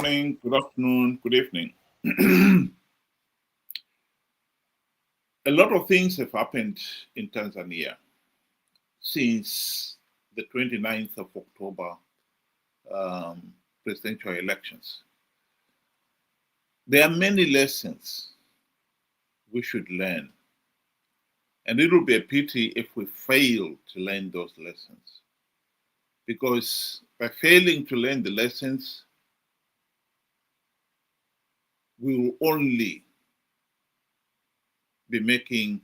morning, good afternoon, good evening. A lot of things have happened in Tanzania since the 29th of October presidential elections. There are many lessons we should learn, and it will be a pity if we fail to learn those lessons. Because by failing to learn the lessons, we will only be making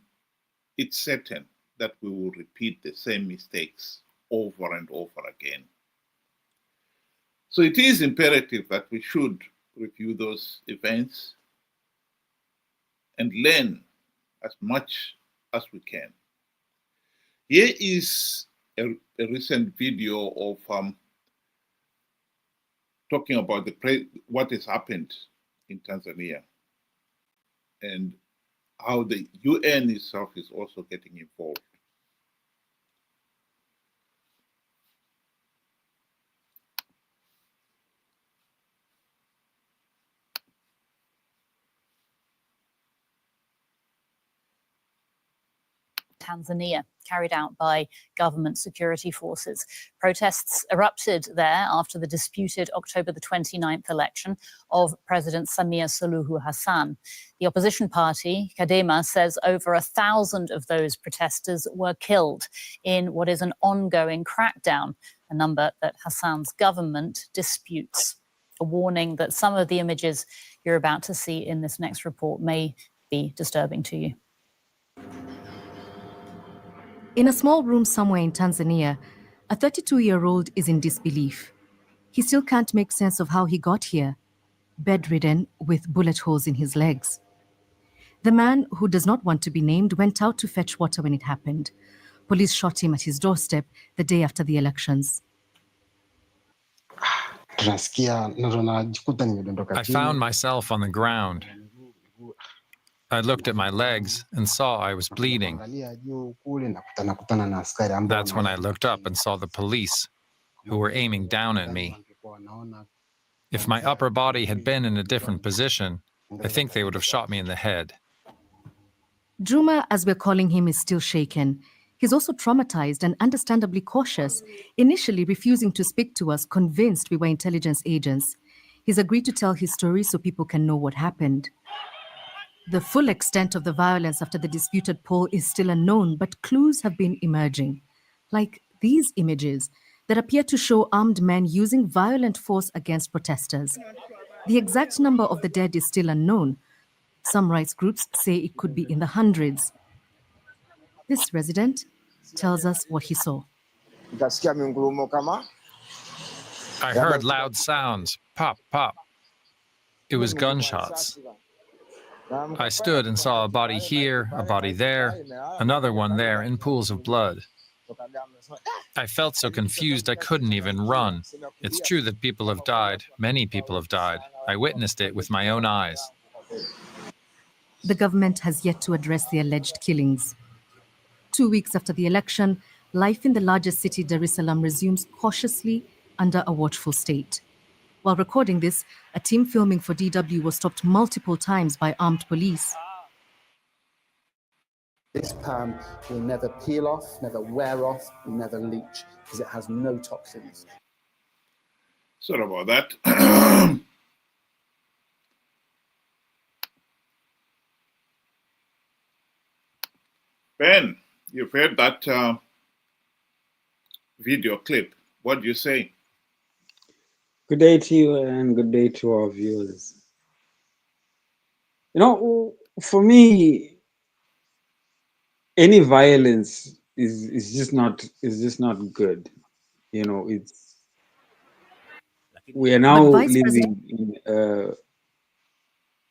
it certain that we will repeat the same mistakes over and over again. So it is imperative that we should review those events and learn as much as we can. Here is a recent video of talking about what has happened in Tanzania and how the UN itself is also getting involved. Tanzania, carried out by government security forces. Protests erupted there after the disputed October the 29th election of President Samia Suluhu Hassan. The opposition party, Chadema, says over 1,000 of those protesters were killed in what is an ongoing crackdown, a number that Hassan's government disputes. A warning that some of the images you're about to see in this next report may be disturbing to you. In a small room somewhere in Tanzania, a 32-year-old is in disbelief. He still can't make sense of how he got here, bedridden with bullet holes in his legs. The man, who does not want to be named, went out to fetch water when it happened. Police shot him at his doorstep the day after the elections. I found myself on the ground. I looked at my legs and saw I was bleeding. That's when I looked up and saw the police, who were aiming down at me. If my upper body had been in a different position, I think they would have shot me in the head. Juma, as we're calling him, is still shaken. He's also traumatized and understandably cautious, initially refusing to speak to us, convinced we were intelligence agents. He's agreed to tell his story so people can know what happened. The full extent of the violence after the disputed poll is still unknown, but clues have been emerging, like these images that appear to show armed men using violent force against protesters. The exact number of the dead is still unknown. Some rights groups say it could be in the hundreds. This resident tells us what he saw. I heard loud sounds, pop, pop. It was gunshots. I stood and saw a body here, a body there, another one there in pools of blood. I felt so confused I couldn't even run. It's true that people have died. Many people have died. I witnessed it with my own eyes. The government has yet to address the alleged killings. 2 weeks after the election, life in the largest city, Dar es Salaam, resumes cautiously under a watchful state. While recording this, a team filming for DW was stopped multiple times by armed police. This palm will never peel off, never wear off, never leach, because it has no toxins. Sorry about that. Ben, you've heard that video clip. What do you say? Good day to you and good day to our viewers. You know, for me, any violence is just not good. You know, we are now living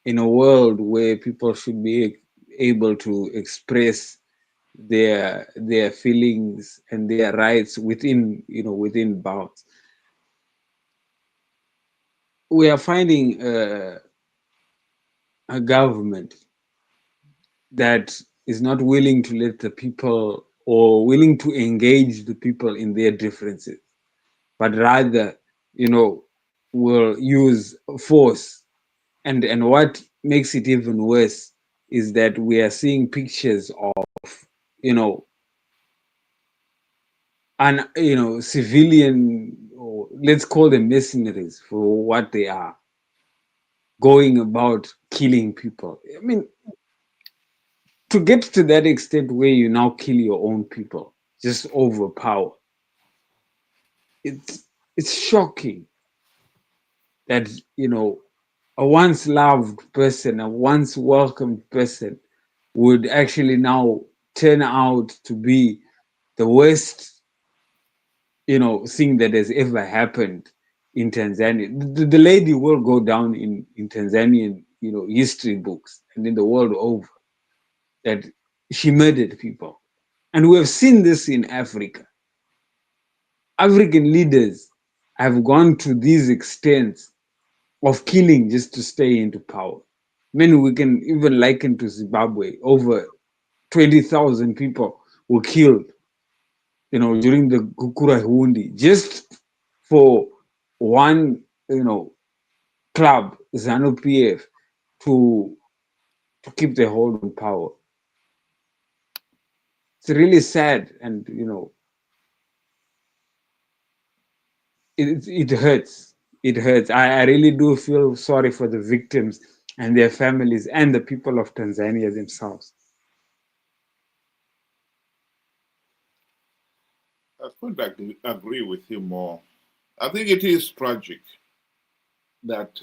in a world where people should be able to express their feelings and their rights within bounds. We are finding a government that is not willing to let the people or willing to engage the people in their differences, but rather, will use force. And what makes it even worse is that we are seeing pictures of, civilian, or let's call them mercenaries for what they are, going about killing people. I mean, to get to that extent where you now kill your own people just over power, it's shocking that a once loved person, a once welcomed person would actually now turn out to be the worst thing that has ever happened in Tanzania. The lady will go down in Tanzanian history books and in the world over, that she murdered people. And we have seen this in Africa. African leaders have gone to these extents of killing just to stay into power. Many we can even liken to Zimbabwe. Over 20,000 people were killed, during the Kukurahundi, just for one, club, ZANU PF, to keep their hold on power. It's really sad, and it hurts. It hurts. I really do feel sorry for the victims and their families and the people of Tanzania themselves. I couldn't agree with you more. I think it is tragic that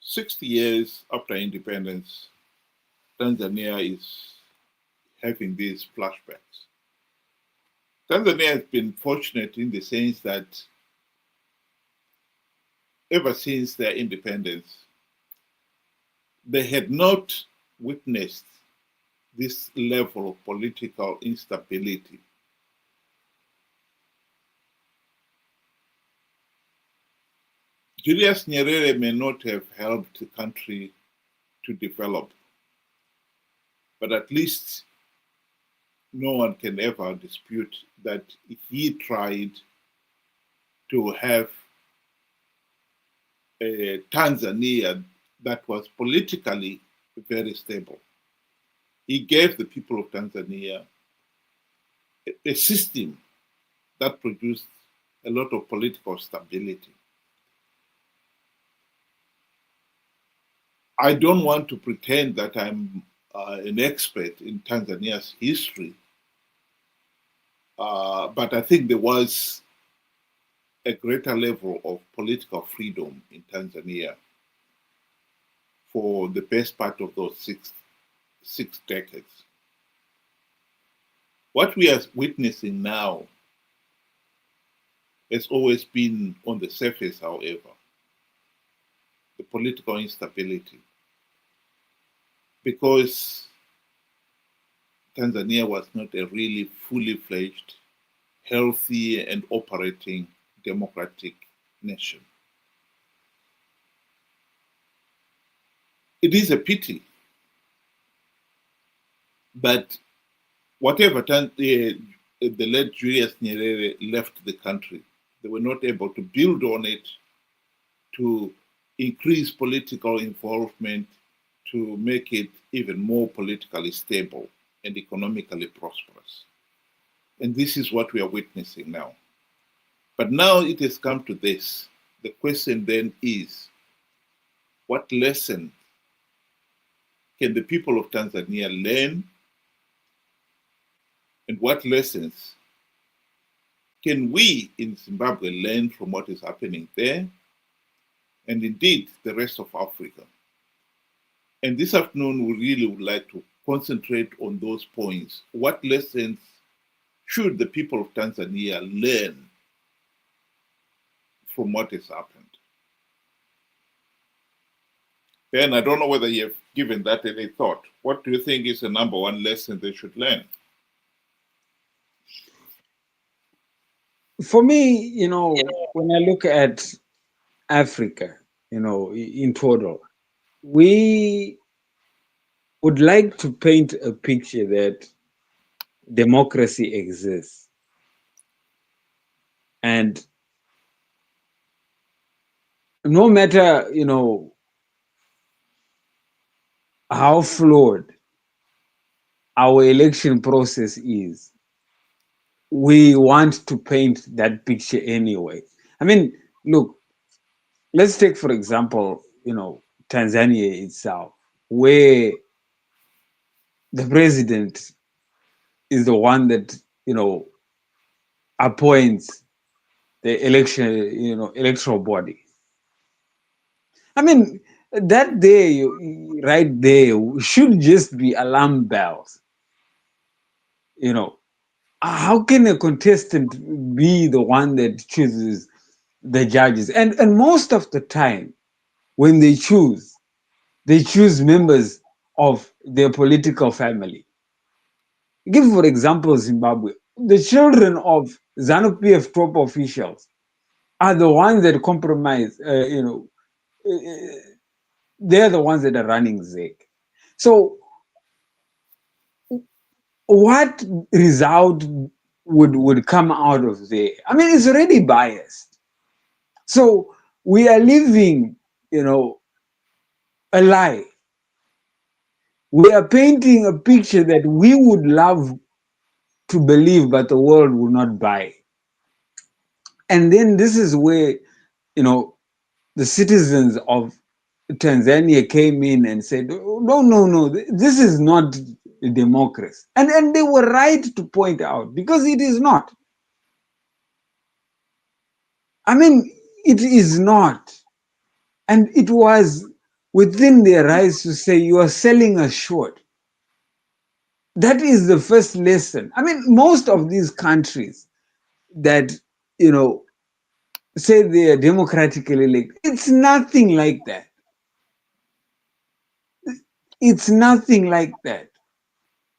60 years after independence, Tanzania is having these flashbacks. Tanzania has been fortunate in the sense that ever since their independence, they had not witnessed this level of political instability. Julius Nyerere may not have helped the country to develop, but at least no one can ever dispute that he tried to have a Tanzania that was politically very stable. He gave the people of Tanzania a system that produced a lot of political stability. I don't want to pretend that I'm an expert in Tanzania's history, but I think there was a greater level of political freedom in Tanzania for the best part of those six decades. What we are witnessing now has always been on the surface, however, the political instability, because Tanzania was not a really fully fledged, healthy and operating democratic nation. It is a pity, but whatever time the late Julius Nyerere left the country, they were not able to build on it to increase political involvement, to make it even more politically stable and economically prosperous. And this is what we are witnessing now. But now it has come to this. The question then is, what lesson can the people of Tanzania learn? And what lessons can we in Zimbabwe learn from what is happening there? And indeed, the rest of Africa. And this afternoon, we really would like to concentrate on those points. What lessons should the people of Tanzania learn from what has happened? Ben, I don't know whether you've given that any thought. What do you think is the number one lesson they should learn? For me, when I look at Africa, in total, we would like to paint a picture that democracy exists. And no matter, how flawed our election process is, we want to paint that picture anyway. I mean, look, let's take, for example, Tanzania itself, where the president is the one that, appoints the electoral body. I mean, that day, right there, should just be alarm bells. How can a contestant be the one that chooses the judges? And most of the time, when they choose members of their political family. Give, for example, Zimbabwe. The children of ZANU-PF top officials are the ones that compromise, they're the ones that are running ZEC. So what result would come out of there? I mean, it's already biased. So we are living, a lie. We are painting a picture that we would love to believe, but the world will not buy. And then this is where, the citizens of Tanzania came in and said, no, this is not a democracy. And they were right to point out, because it is not. I mean, it is not. And it was within their rights to say, you are selling us short. That is the first lesson. I mean, most of these countries that, say they are democratically elected, it's nothing like that. It's nothing like that.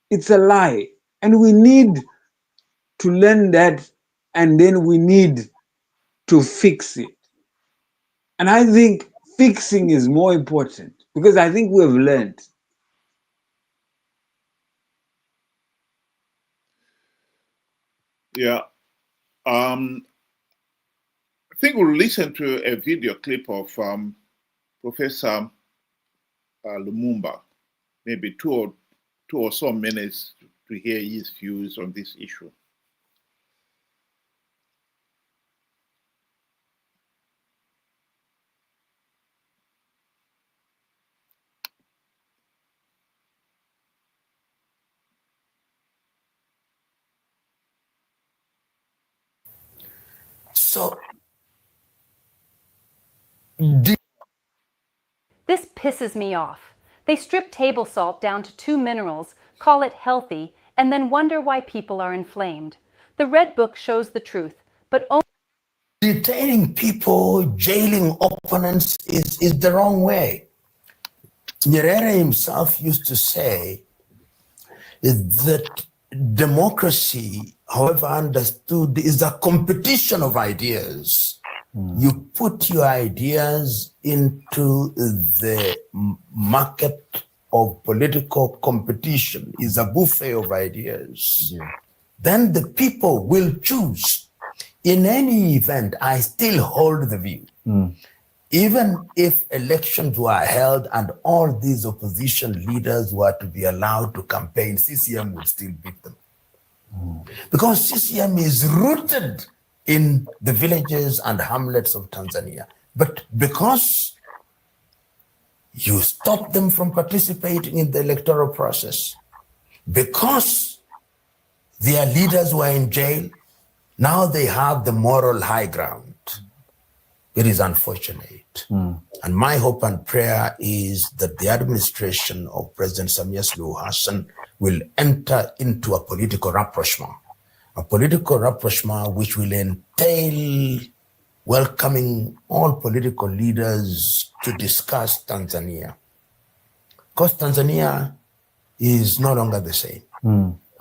It's a lie. And we need to learn that, and then we need to fix it. And I think fixing is more important, because I think we've learned. Yeah. I think we'll listen to a video clip of Professor Lumumba, maybe two or so minutes to hear his views on this issue. So this pisses me off. They strip table salt down to 2 minerals, call it healthy, and then wonder why people are inflamed. The Red Book shows the truth, but only detaining people, jailing opponents is the wrong way. Nyerere himself used to say that democracy, however understood, is a competition of ideas. You put your ideas into the market of political competition, is a buffet of ideas. Yeah. Then the people will choose. In any event, I still hold the view. Even if elections were held and all these opposition leaders were to be allowed to campaign, CCM would still beat them. Because CCM is rooted in the villages and hamlets of Tanzania. But because you stop them from participating in the electoral process, because their leaders were in jail, now they have the moral high ground. It is unfortunate. And my hope and prayer is that the administration of President Samia Suluhu Hassan will enter into a political rapprochement which will entail welcoming all political leaders to discuss Tanzania. Because Tanzania is no longer the same.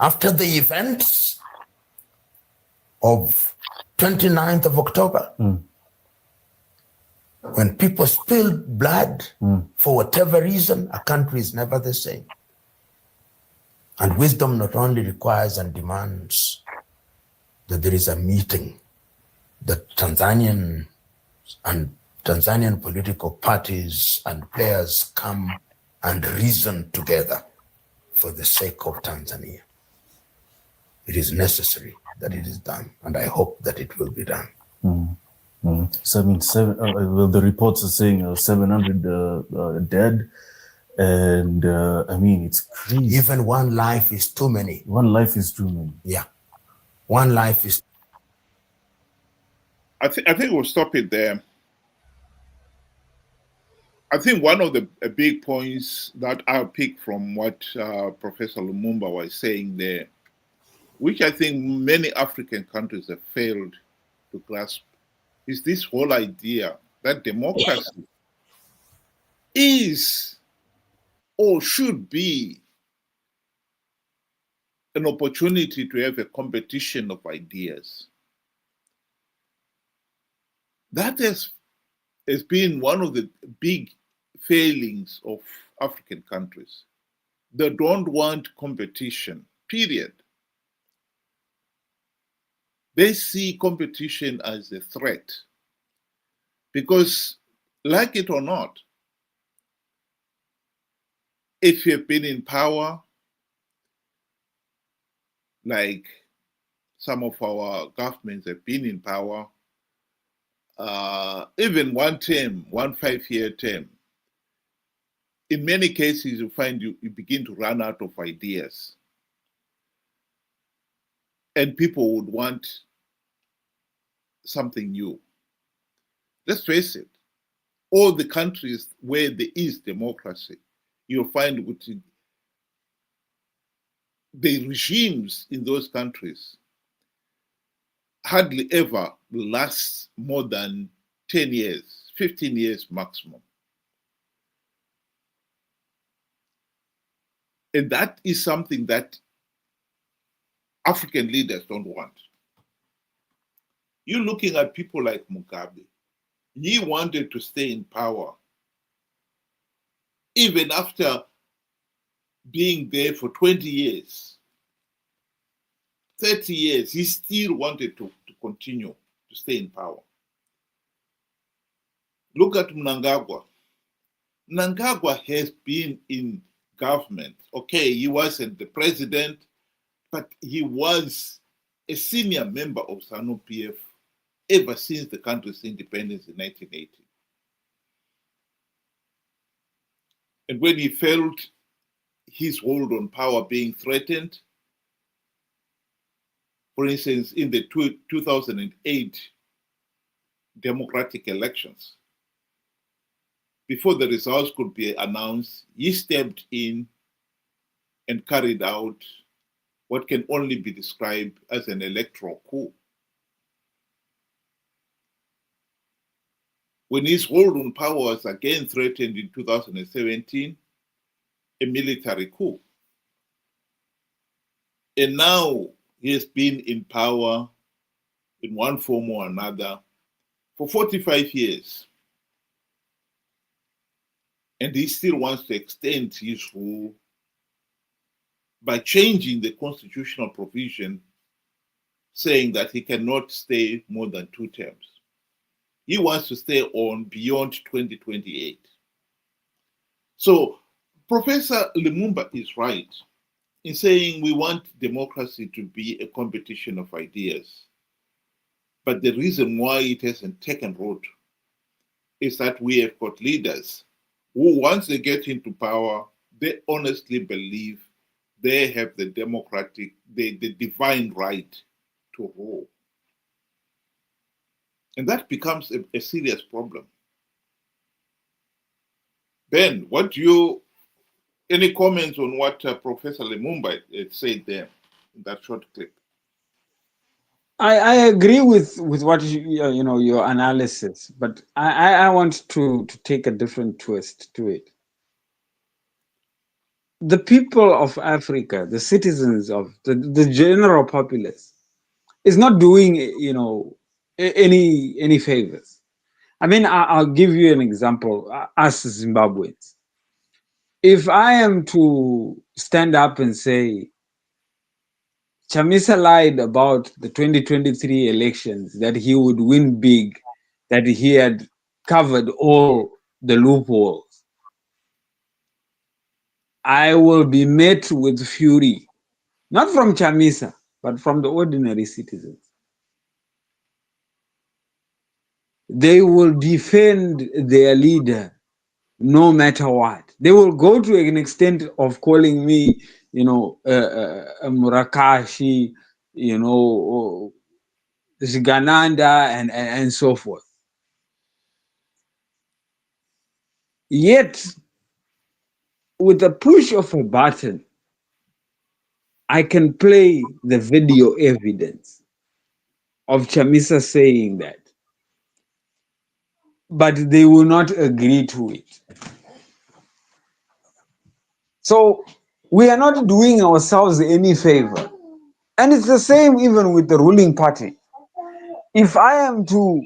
After the events of 29th of October, when people spilled blood for whatever reason, a country is never the same. And wisdom not only requires and demands that there is a meeting that Tanzanian and Tanzanian political parties and players come and reason together for the sake of Tanzania. It is necessary that it is done, and I hope that it will be done. So I mean, well, the reports are saying 700 dead, and I mean, it's crazy. Even one life is too many. One life is too many. Yeah, one life is. I think we'll stop it there. I think one of the big points that I'll pick from what Professor Lumumba was saying there, which I think many African countries have failed to grasp, is this whole idea that democracy is or should be an opportunity to have a competition of ideas. That has been one of the big failings of African countries. They don't want competition, period. They see competition as a threat because, like it or not, if you've been in power, like some of our governments have been in power, even one term, 1 5-year term, in many cases you find you begin to run out of ideas. And people would want something new. Let's face it, all the countries where there is democracy, you'll find the regimes in those countries hardly ever last more than 10 years, 15 years maximum. And that is something that African leaders don't want. You're looking at people like Mugabe. He wanted to stay in power. Even after being there for 20 years, 30 years, he still wanted to continue to stay in power. Look at Mnangagwa. Mnangagwa has been in government. Okay, he wasn't the president, but he was a senior member of ZANU-PF ever since the country's independence in 1980. And when he felt his hold on power being threatened, for instance, in the 2008 democratic elections, before the results could be announced, he stepped in and carried out what can only be described as an electoral coup. When his hold on power was again threatened in 2017, a military coup. And now he has been in power in one form or another for 45 years. And he still wants to extend his rule by changing the constitutional provision saying that he cannot stay more than 2 terms. He wants to stay on beyond 2028. So Professor Lumumba is right in saying we want democracy to be a competition of ideas. But the reason why it hasn't taken root is that we have got leaders who, once they get into power, they honestly believe they have the the divine right to rule. And that becomes a serious problem. Ben, any comments on what Professor Lumumba said there in that short clip? I agree with what your analysis, but I want to take a different twist to it. The people of Africa, the citizens of the general populace, is not doing any favors. I mean, I'll give you an example. Us Zimbabweans, if I am to stand up and say Chamisa lied about the 2023 elections, that he would win big, that he had covered all the loopholes, I will be met with fury, not from Chamisa, but from the ordinary citizens. They will defend their leader no matter what. They will go to an extent of calling me, a Murakashi, Zigananda, and so forth. Yet, with the push of a button, I can play the video evidence of Chamisa saying that, but they will not agree to it. So we are not doing ourselves any favor. And it's the same even with the ruling party. If I am to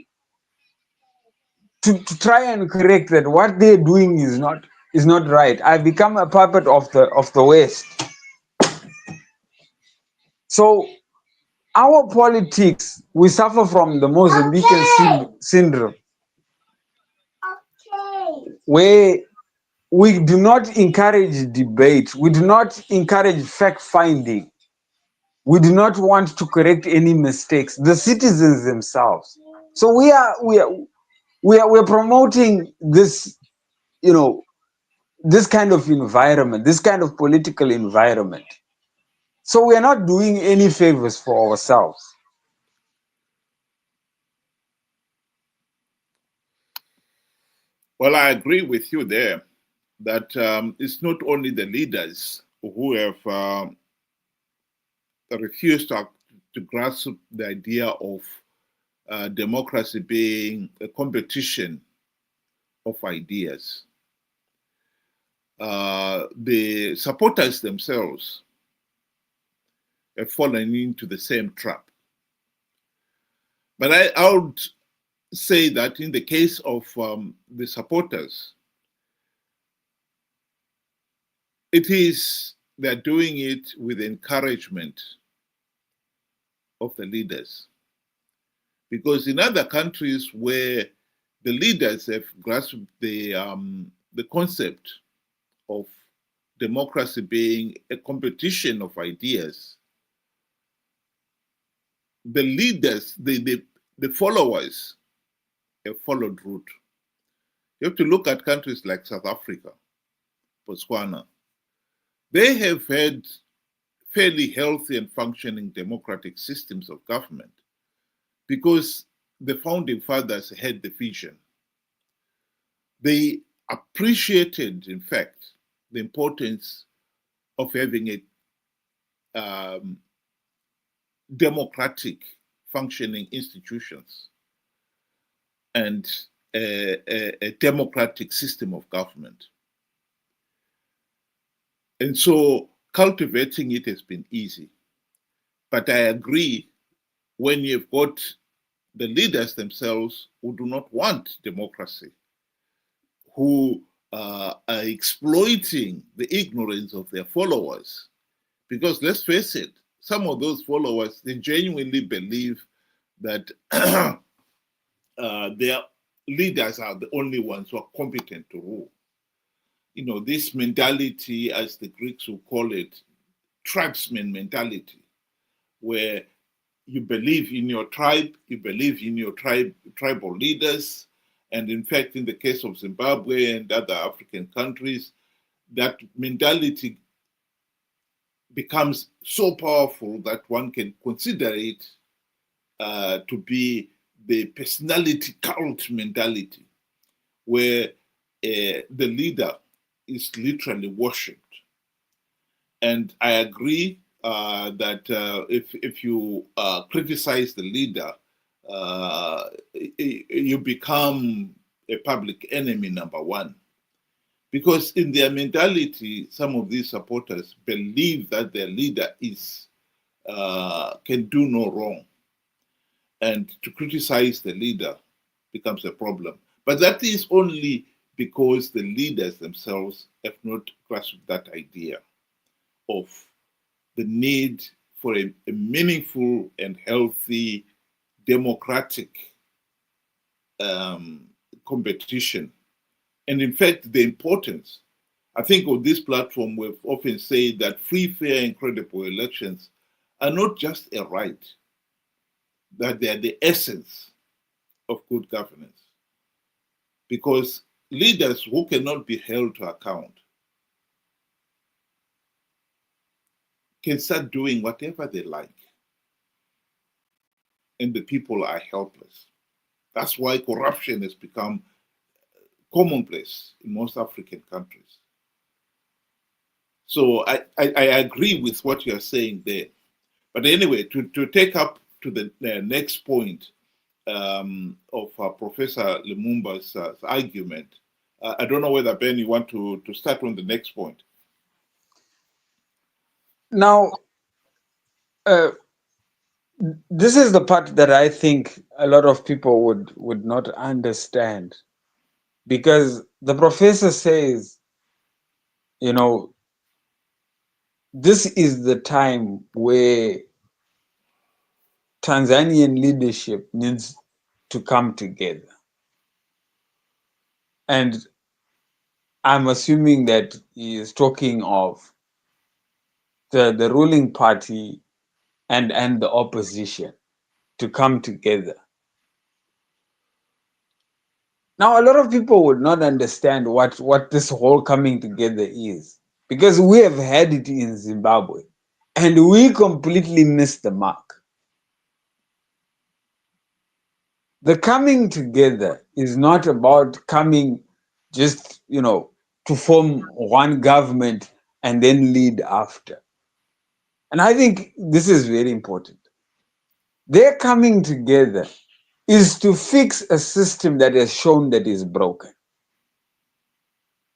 try and correct that what they're doing is not right, I become a puppet of the West. So our politics, we suffer from the Mozambican syndrome, where we do not encourage debate, we do not encourage fact-finding, we do not want to correct any mistakes, the citizens themselves. So we are promoting this, this kind of environment, this kind of political environment. So we are not doing any favors for ourselves. Well, I agree with you there that it's not only the leaders who have refused to grasp the idea of democracy being a competition of ideas. The supporters themselves have fallen into the same trap. But I would say that in the case of the supporters, they're doing it with encouragement of the leaders. Because in other countries where the leaders have grasped the concept of democracy being a competition of ideas, the leaders, the followers have followed route. You have to look at countries like South Africa, Botswana. They have had fairly healthy and functioning democratic systems of government because the founding fathers had the vision. They appreciated, in fact, the importance of having a democratic functioning institutions and a democratic system of government. And so cultivating it has been easy. But I agree, when you've got the leaders themselves who do not want democracy, who are exploiting the ignorance of their followers, because let's face it, some of those followers, they genuinely believe that their leaders are the only ones who are competent to rule. This mentality, as the Greeks would call it, tribesman mentality, where you believe in your tribe, you believe in your tribal leaders, and in fact, in the case of Zimbabwe and other African countries, that mentality becomes so powerful that one can consider it to be the personality cult mentality, where the leader is literally worshipped. And I agree that if you criticize the leader, you become a public enemy number one. Because in their mentality, some of these supporters believe that their leader can do no wrong. And to criticize the leader becomes a problem. But that is only because the leaders themselves have not grasped that idea of the need for a meaningful and healthy democratic competition. And in fact, the importance. I think on this platform, we've often said that free, fair, and credible elections are not just a right, that they are the essence of good governance. Because leaders who cannot be held to account can start doing whatever they like, and the people are helpless. That's why corruption has become commonplace in most African countries. So I agree with what you are saying there. But anyway, to take up to the next point of Professor Lumumba's argument, I don't know whether, Ben, you want to start on the next point. Now, this is the part that I think a lot of people would not understand, because the professor says, you know, this is the time where Tanzanian leadership needs to come together. And I'm assuming that he is talking of the ruling party and the opposition to come together. Now, a lot of people would not understand what this whole coming together is, because we have had it in Zimbabwe and we completely missed the mark. The coming together is not about coming just, to form one government and then lead after. And I think this is very important. Their coming together is to fix a system that has shown that is broken.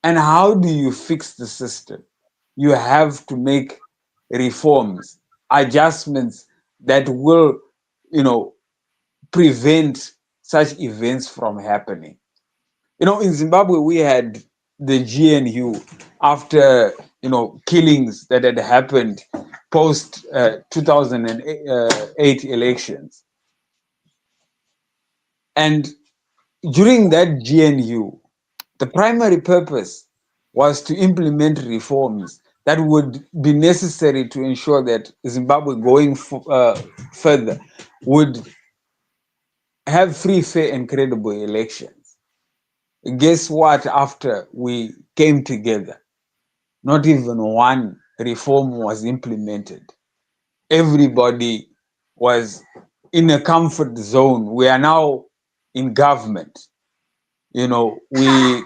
And how do you fix the system? You have to make reforms, adjustments that will, prevent such events from happening. In Zimbabwe, we had the GNU after, killings that had happened post 2008 elections. And during that GNU, the primary purpose was to implement reforms that would be necessary to ensure that Zimbabwe going further would have free, fair, and credible elections. Guess what? After we came together, not even one reform was implemented. Everybody was in a comfort zone. We are now in government. We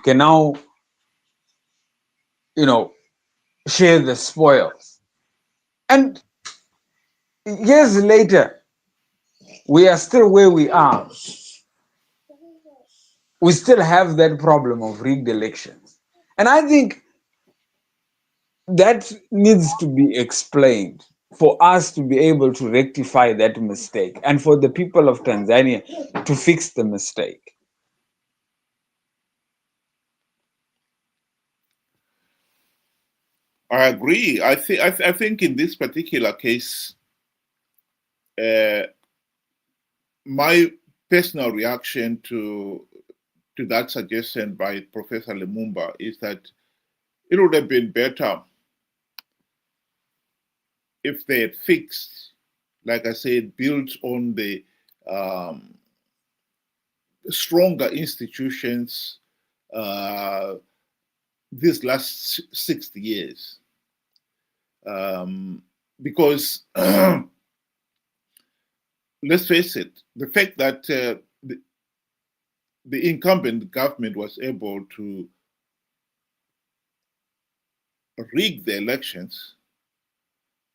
can now, share the spoils. And years later, we are still where we are. We still have that problem of rigged elections. And I think that needs to be explained for us to be able to rectify that mistake and for the people of Tanzania to fix the mistake. I agree. I think in this particular case, my personal reaction to that suggestion by Professor Lumumba is that it would have been better if they had fixed, like I said, built on the stronger institutions these last 60 years. Because let's face it, the fact that the incumbent government was able to rig the elections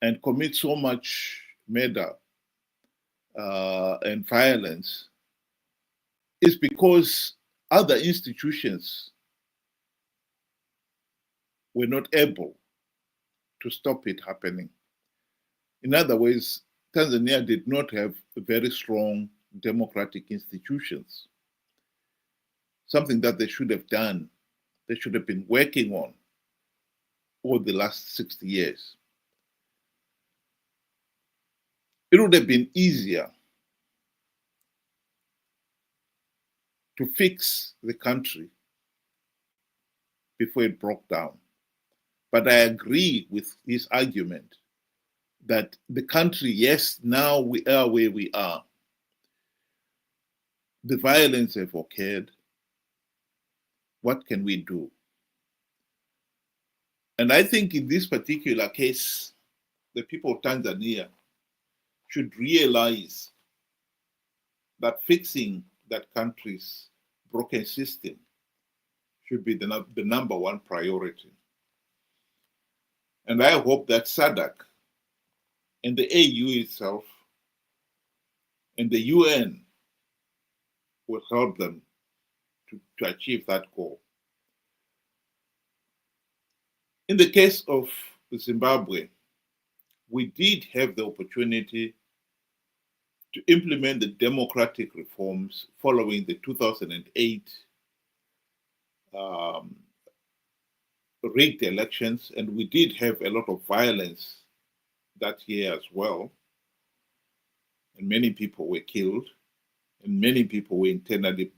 and commit so much murder and violence is because other institutions were not able to stop it happening. In other words, Tanzania did not have very strong democratic institutions, something that they should have done, they should have been working on over the last 60 years. It would have been easier to fix the country before it broke down. But I agree with his argument that the country, yes, now we are where we are. The violence have occurred. What can we do? And I think in this particular case, the people of Tanzania should realize that fixing that country's broken system should be the number one priority. And I hope that SADC and the AU itself and the UN will help them to achieve that goal. In the case of Zimbabwe, we did have the opportunity to implement the democratic reforms following the 2008 rigged elections, and we did have a lot of violence that year as well, and many people were killed, and many people were internally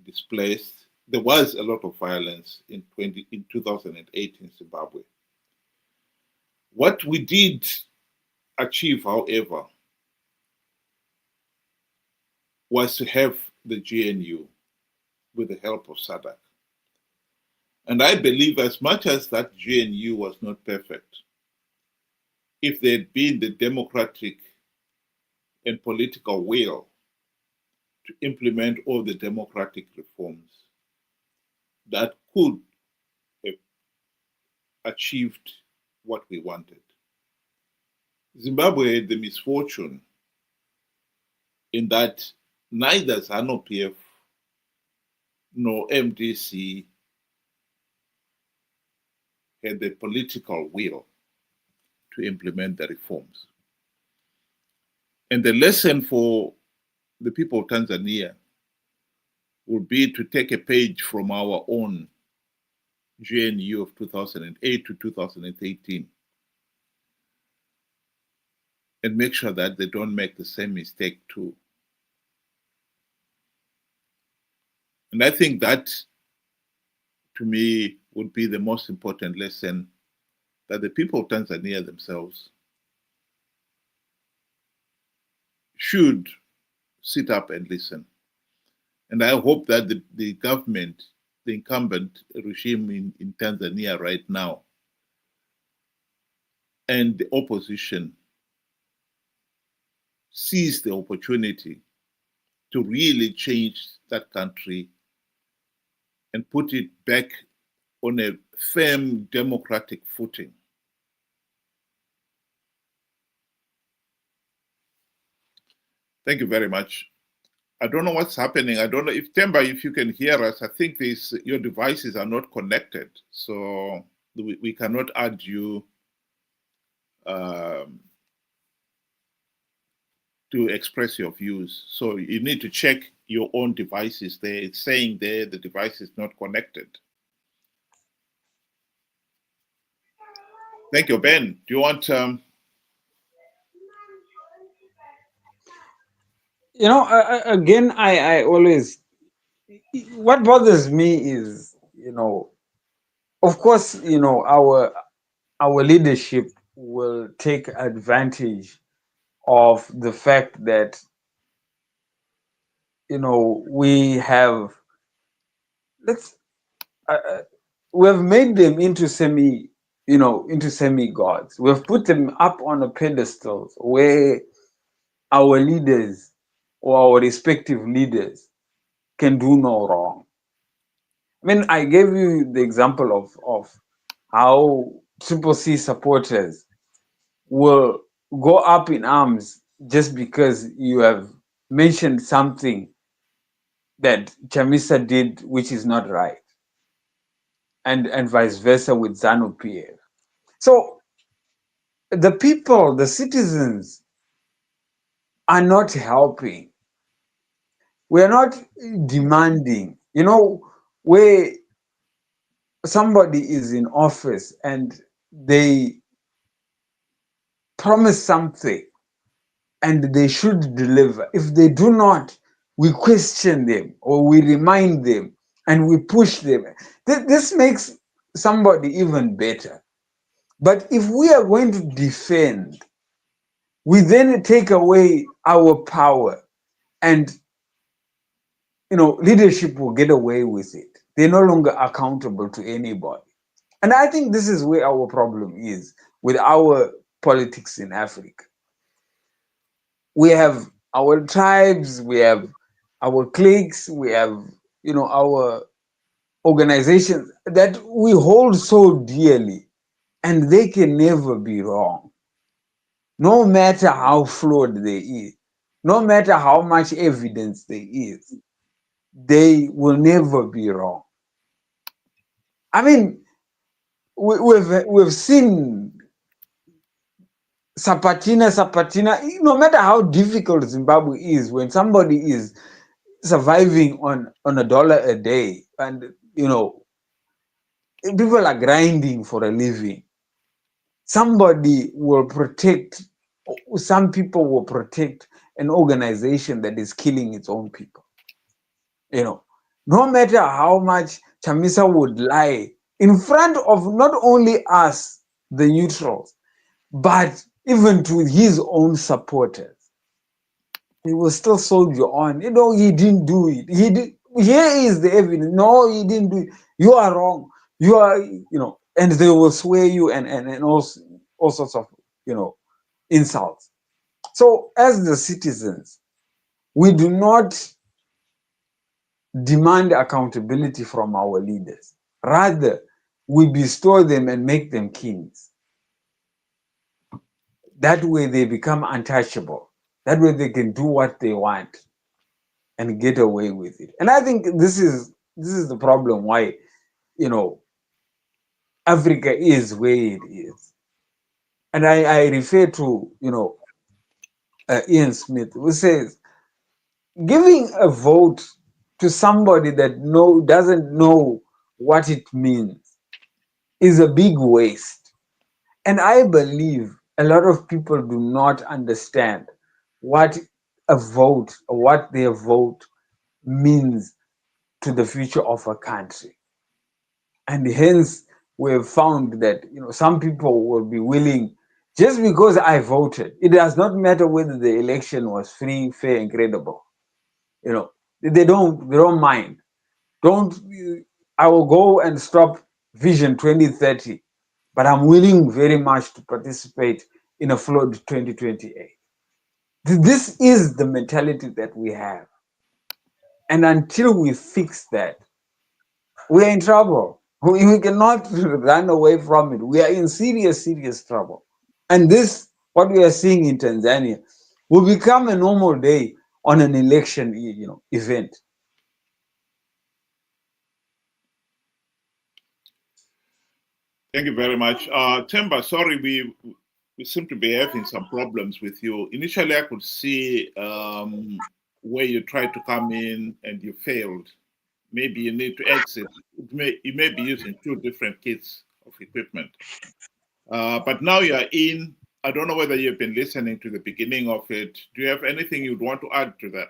displaced. There was a lot of violence in 2008 in Zimbabwe. What we did achieve, however, was to have the GNU with the help of SADC. And I believe as much as that GNU was not perfect, if there had been the democratic and political will to implement all the democratic reforms, that could have achieved what we wanted. Zimbabwe had the misfortune in that neither ZANU-PF nor MDC had the political will to implement the reforms. And the lesson for the people of Tanzania would be to take a page from our own GNU of 2008 to 2018 and make sure that they don't make the same mistake too. And I think that, to me, would be the most important lesson that the people of Tanzania themselves should sit up and listen. And I hope that the government, the incumbent regime in Tanzania right now, and the opposition seize the opportunity to really change that country and put it back on a firm democratic footing. Thank you very much. I don't know what's happening. I don't know if Temba, if you can hear us. I think your devices are not connected, so we cannot add you to express your views. So you need to check your own devices there. It's saying there the device is not connected. Thank you, Ben. Do you want? Again, I always, what bothers me is, of course, our leadership will take advantage of the fact that, we have made them into semi-gods. We've put them up on a pedestal where our leaders or our respective leaders can do no wrong. I mean, I gave you the example of how Triple C supporters will go up in arms just because you have mentioned something that Chamisa did which is not right, and vice versa with ZANU-PF. So the people, the citizens, are not helping. We're not demanding. Where somebody is in office and they promise something and they should deliver. If they do not, we question them or we remind them and we push them. This makes somebody even better. But if we are going to defend, we then take away our power, and leadership will get away with it. They're no longer accountable to anybody. And I think this is where our problem is with our politics in Africa. We have our tribes, we have our cliques, we have our organizations that we hold so dearly, and they can never be wrong. No matter how flawed they is, no matter how much evidence there is, they will never be wrong. I mean, we've seen Sapatina, no matter how difficult Zimbabwe is, when somebody is surviving on $1 a day, and people are grinding for a living, somebody will protect, some people will protect an organization that is killing its own people. No matter how much Chamisa would lie in front of not only us, the neutrals, but even to his own supporters, he will still soldier on. He didn't do it. Here is the evidence. No, he didn't do it. You are wrong. You are, and they will swear you and all sorts of, insults. So as the citizens, we do not demand accountability from our leaders. Rather, we bestow them and make them kings. That way they become untouchable. That way they can do what they want and get away with it. And I think this is the problem why, Africa is where it is. And I refer to, Ian Smith, who says, giving a vote to somebody that doesn't know what it means is a big waste. And I believe a lot of people do not understand what a vote or what their vote means to the future of a country. And hence we have found that some people will be willing, just because I voted, it does not matter whether the election was free, fair, and credible. They don't mind. I will go and stop Vision 2030, but I'm willing very much to participate in a flawed 2028. This is the mentality that we have. And until we fix that, we are in trouble. We cannot run away from it. We are in serious, serious trouble. And this, what we are seeing in Tanzania, will become a normal day on an election event. Thank you very much. Temba, sorry, we seem to be having some problems with you. Initially, I could see where you tried to come in and you failed. Maybe you need to exit. You may be using 2 different kits of equipment. But now you are in. I don't know whether you've been listening to the beginning of it. Do you have anything you'd want to add to that?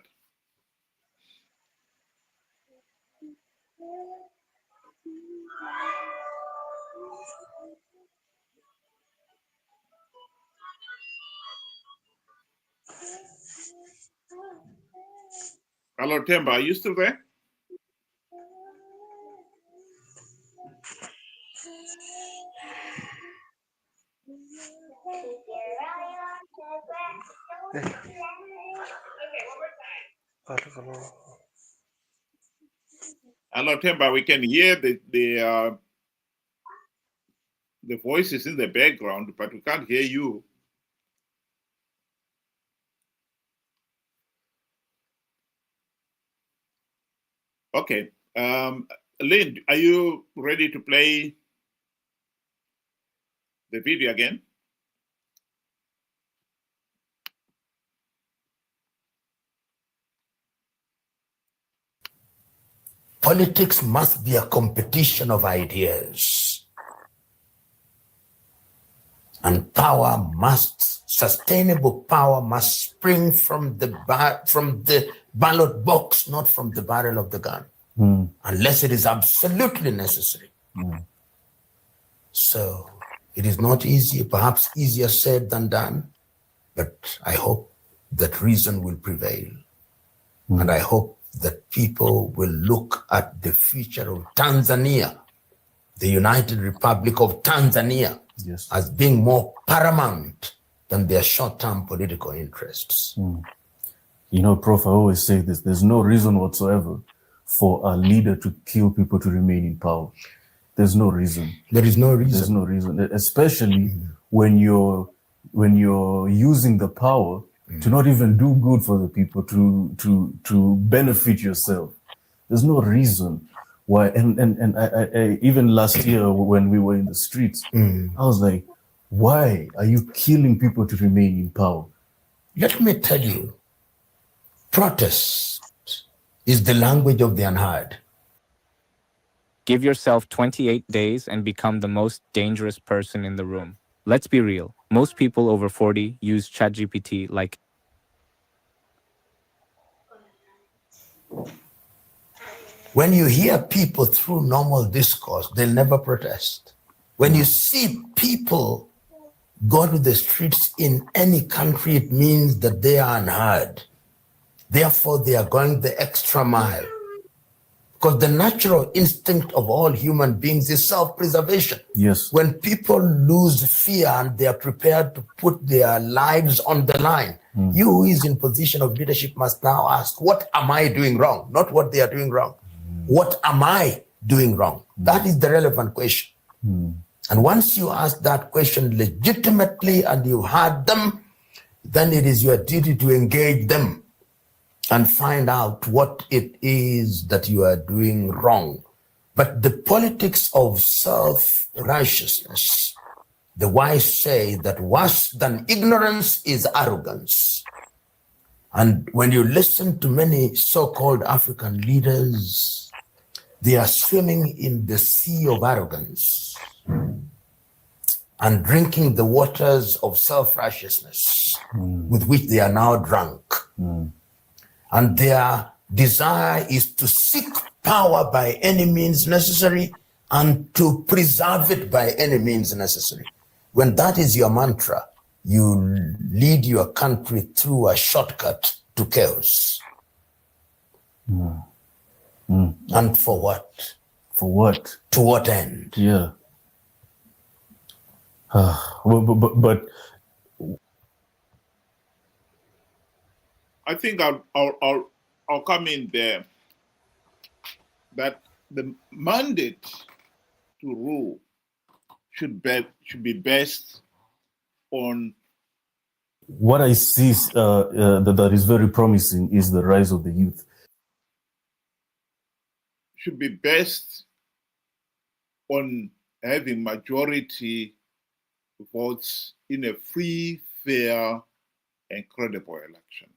Hello, Temba, are you still there? Hello, Temba, we can hear the voices in the background, but we can't hear you. Okay. Lynn, are you ready to play the video again? Politics must be a competition of ideas. And sustainable power must spring from the ballot box, not from the barrel of the gun, unless it is absolutely necessary. So it is not easy, perhaps easier said than done, but I hope that reason will prevail. And I hope that people will look at the future of Tanzania, the United Republic of Tanzania, as being more paramount than their short-term political interests. You know, Prof, I always say this, there's no reason whatsoever for a leader to kill people to remain in power. There's no reason. There is no reason. There's no reason, especially when you're using the power to not even do good for the people, to benefit yourself. There's no reason why. And I even last year when we were in the streets, I was like, why are you killing people to remain in power? Let me tell you, protest is the language of the unheard. Give yourself 28 days and become the most dangerous person in the room. Let's be real. Most people over 40 use ChatGPT like. When you hear people through normal discourse, they'll never protest. When you see people go to the streets in any country, it means that they are unheard. Therefore, they are going the extra mile. Because the natural instinct of all human beings is self-preservation. Yes. When people lose fear and they are prepared to put their lives on the line, you who is in position of leadership must now ask, what am I doing wrong? Not what they are doing wrong. What am I doing wrong? That is the relevant question. And once you ask that question legitimately and you've heard them, then it is your duty to engage them and find out what it is that you are doing wrong. But the politics of self-righteousness, the wise say that worse than ignorance is arrogance. And when you listen to many so-called African leaders, they are swimming in the sea of arrogance and drinking the waters of self-righteousness with which they are now drunk. And their desire is to seek power by any means necessary and to preserve it by any means necessary. When that is your mantra, you lead your country through a shortcut to chaos. And for what? For what? To what end? Yeah. But I think I'll come in there. That the mandate to rule should be based on. What I see that is very promising is the rise of the youth. Should be based on having majority votes in a free, fair, and credible election.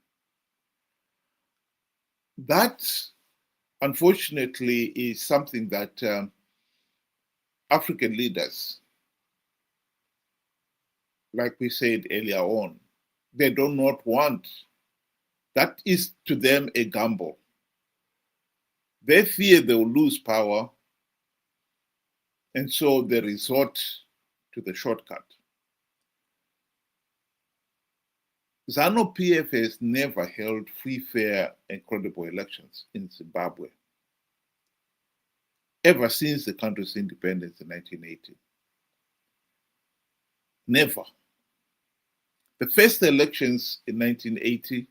That, unfortunately, is something that African leaders, like we said earlier on, they do not want. That is to them a gamble. They fear they will lose power, and so they resort to the shortcut. ZANU-PF has never held free, fair, and credible elections in Zimbabwe ever since the country's independence in 1980. Never. The first elections in 1980,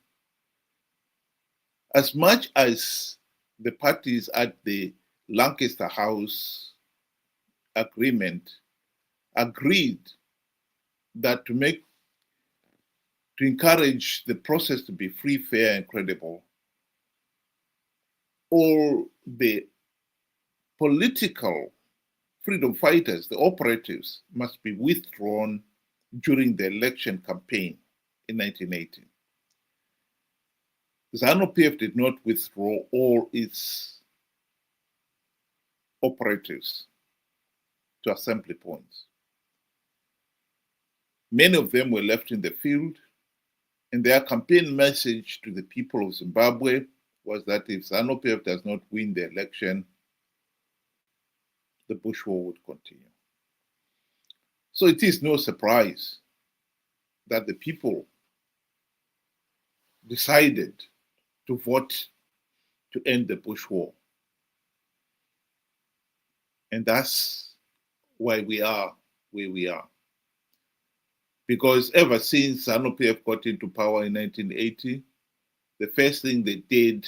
as much as the parties at the Lancaster House agreement agreed that to encourage the process to be free, fair, and credible, all the political freedom fighters, the operatives, must be withdrawn during the election campaign in 1980. ZANU-PF did not withdraw all its operatives to assembly points. Many of them were left in the field, and their campaign message to the people of Zimbabwe was that if ZANU-PF does not win the election, the Bush war would continue. So it is no surprise that the people decided to vote to end the Bush war. And that's why we are where we are. Because ever since ZANU-PF got into power in 1980, the first thing they did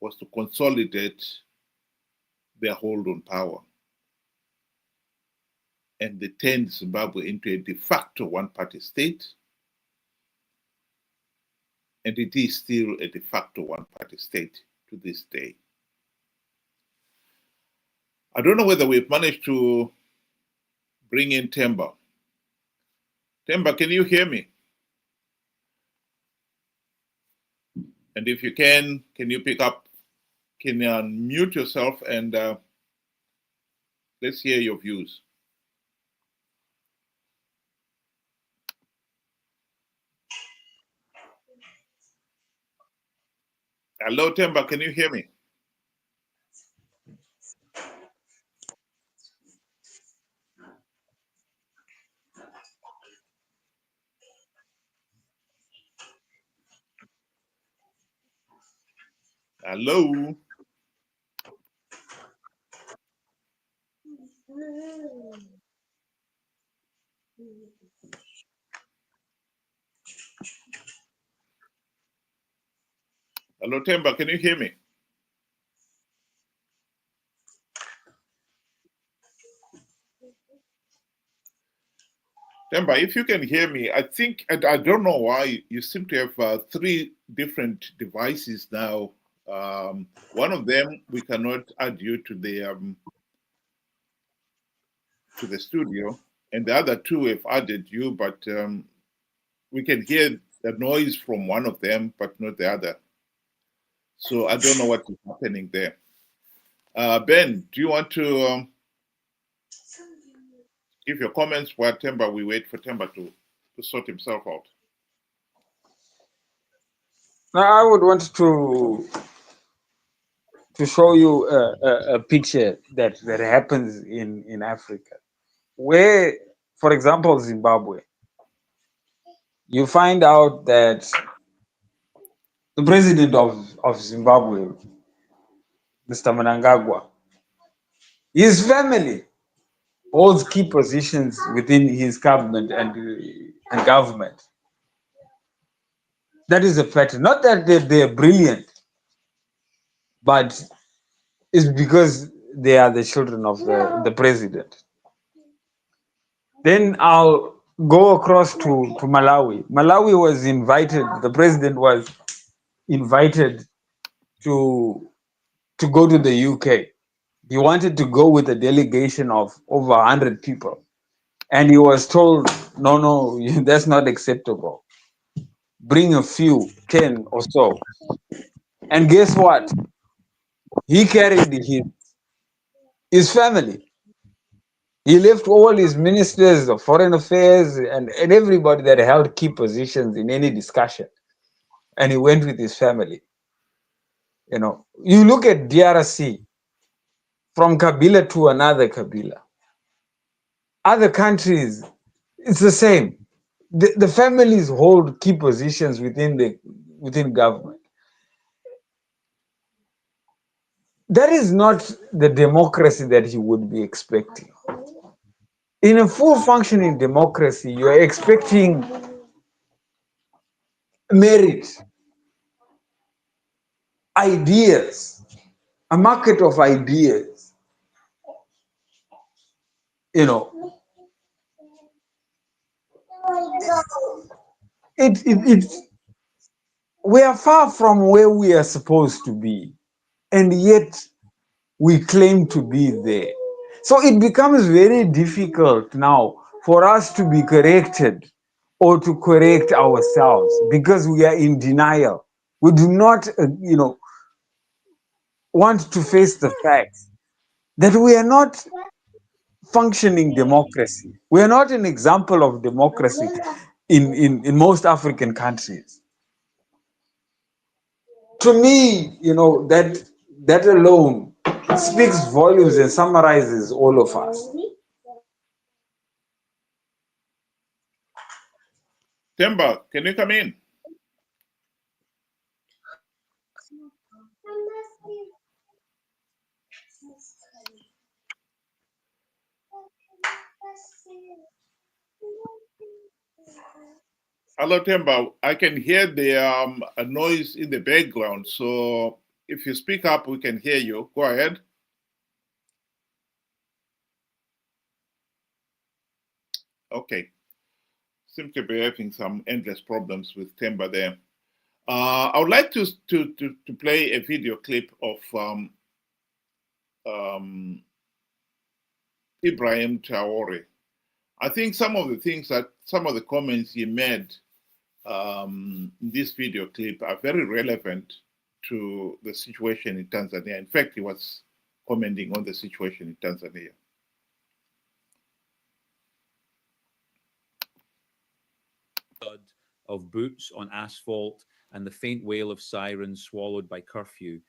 was to consolidate their hold on power. And they turned Zimbabwe into a de facto one-party state. And it is still a de facto one-party state to this day. I don't know whether we've managed to bring in Themba. Themba, can you hear me? And if you can you pick up, can you unmute yourself and let's hear your views. Hello, Themba, can you hear me? Hello? Hello, Themba, can you hear me? Themba, if you can hear me, I think, I don't know why, you seem to have 3 different devices now. One of them, we cannot add you to the studio, and the other 2 have added you, but we can hear the noise from one of them, but not the other. So I don't know what is happening there. Ben, do you want to give your comments while Themba, we wait for Themba to sort himself out? Now, I would want to show you a picture that happens in Africa, where, for example, Zimbabwe, you find out that the president of Zimbabwe, Mr. Mnangagwa, his family holds key positions within his government and government. That is a pattern. Not that they're brilliant, but it's because they are the children of the president. Then I'll go across to Malawi. Malawi was invited, the president was invited to go to the UK. He wanted to go with a delegation of over 100 people. And he was told, no, that's not acceptable. Bring a few, 10 or so. And guess what? He carried his family. He left all his ministers of foreign affairs and everybody that held key positions in any discussion. And he went with his family. You know, you look at DRC, from Kabila to another Kabila. Other countries, it's the same. The families hold key positions within government. That is not the democracy that you would be expecting. In a full functioning democracy, you are expecting merit, ideas, a market of ideas. You know, we are far from where we are supposed to be, and yet we claim to be there. So it becomes very difficult now for us to be corrected or to correct ourselves because we are in denial. We do not, want to face the fact that we are not functioning democracy. We are not an example of democracy in most African countries. To me, you know, that alone speaks volumes and summarizes all of us. Temba, can you come in? Hello, Temba. I can hear the a noise in the background. So if you speak up, we can hear you. Go ahead. Okay. Seem to be having some endless problems with Temba there. I would like to play a video clip of Ibrahim Traore. I think some of the comments he made in this video clip are very relevant to the situation in Tanzania. In fact, he was commenting on the situation in Tanzania. Of boots on asphalt and the faint wail of sirens swallowed by curfew.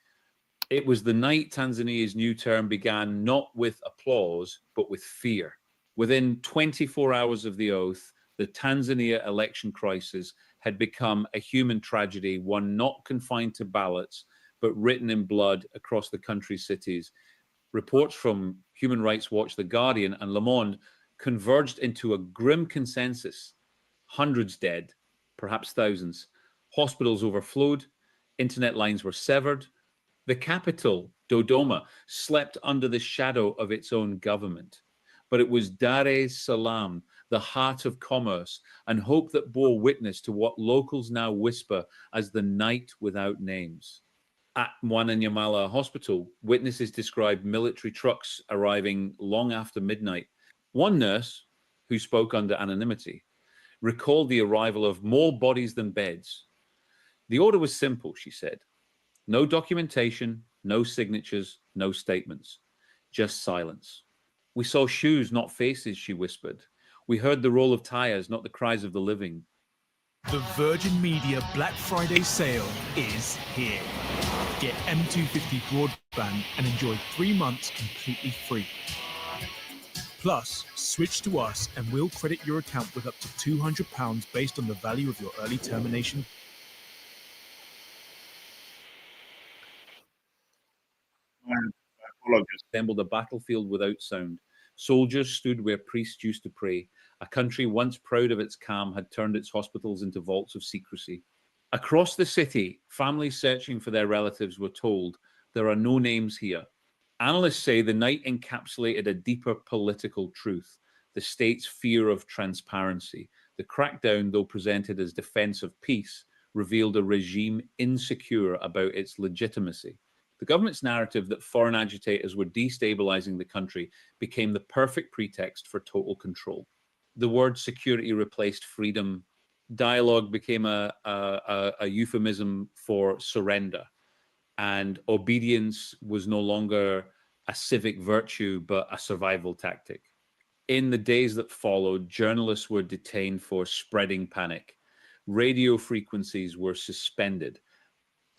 It was the night Tanzania's new term began, not with applause, but with fear. Within 24 hours of the oath, the Tanzania election crisis had become a human tragedy, one not confined to ballots, but written in blood across the country's cities. Reports from Human Rights Watch, The Guardian, and Le Monde converged into a grim consensus. Hundreds dead, perhaps thousands. Hospitals overflowed, internet lines were severed. The capital, Dodoma, slept under the shadow of its own government. But it was Dar es Salaam, the heart of commerce and hope, that bore witness to what locals now whisper as the night without names. At Mwananyamala Hospital, witnesses described military trucks arriving long after midnight. One nurse, who spoke under anonymity, recalled the arrival of more bodies than beds. The order was simple, she said. No documentation, no signatures, no statements, just silence. We saw shoes, not faces, she whispered. We heard the roll of tires, not the cries of the living. The Virgin Media Black Friday sale is here. Get M250 broadband and enjoy 3 months completely free. Plus, switch to us and we'll credit your account with up to £200 based on the value of your early termination. Assembled a battlefield without sound. Soldiers stood where priests used to pray. A country once proud of its calm had turned its hospitals into vaults of secrecy. Across the city, families searching for their relatives were told, there are no names here. Analysts say the night encapsulated a deeper political truth, the state's fear of transparency. The crackdown, though presented as defense of peace, revealed a regime insecure about its legitimacy. The government's narrative that foreign agitators were destabilizing the country became the perfect pretext for total control. The word security replaced freedom. Dialogue became a euphemism for surrender. And obedience was no longer a civic virtue, but a survival tactic. In the days that followed, journalists were detained for spreading panic. Radio frequencies were suspended.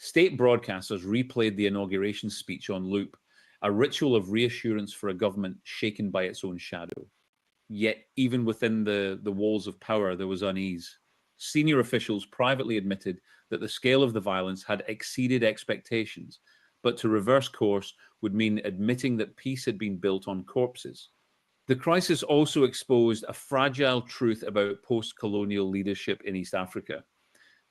State broadcasters replayed the inauguration speech on loop, a ritual of reassurance for a government shaken by its own shadow. Yet, even within the walls of power, there was unease. Senior officials privately admitted that the scale of the violence had exceeded expectations, but to reverse course would mean admitting that peace had been built on corpses. The crisis also exposed a fragile truth about post-colonial leadership in East Africa.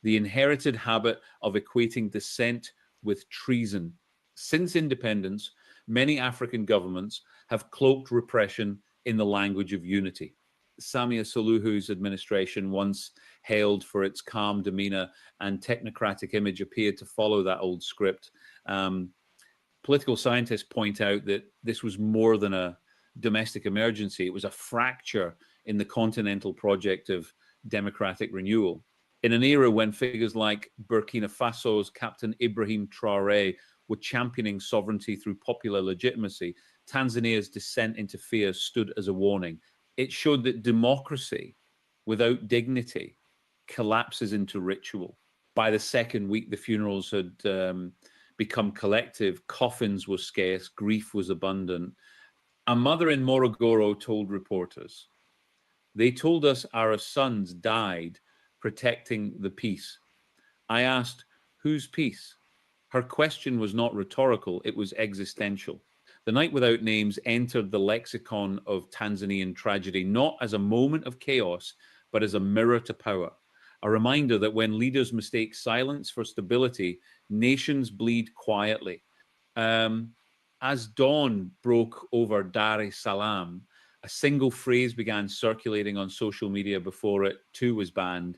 The inherited habit of equating dissent with treason. Since independence, many African governments have cloaked repression in the language of unity. Samia Suluhu's administration, once hailed for its calm demeanor and technocratic image, appeared to follow that old script. Political scientists point out that this was more than a domestic emergency. It was a fracture in the continental project of democratic renewal. In an era when figures like Burkina Faso's Captain Ibrahim Traore were championing sovereignty through popular legitimacy, Tanzania's descent into fear stood as a warning. It showed that democracy without dignity collapses into ritual. By the second week, the funerals had become collective. Coffins were scarce. Grief was abundant. A mother in Morogoro told reporters, "They told us our sons died protecting the peace." I asked, "Whose peace?" Her question was not rhetorical, it was existential. The Night Without Names entered the lexicon of Tanzanian tragedy, not as a moment of chaos, but as a mirror to power. A reminder that when leaders mistake silence for stability, nations bleed quietly. As dawn broke over Dar es Salaam, a single phrase began circulating on social media before it too was banned.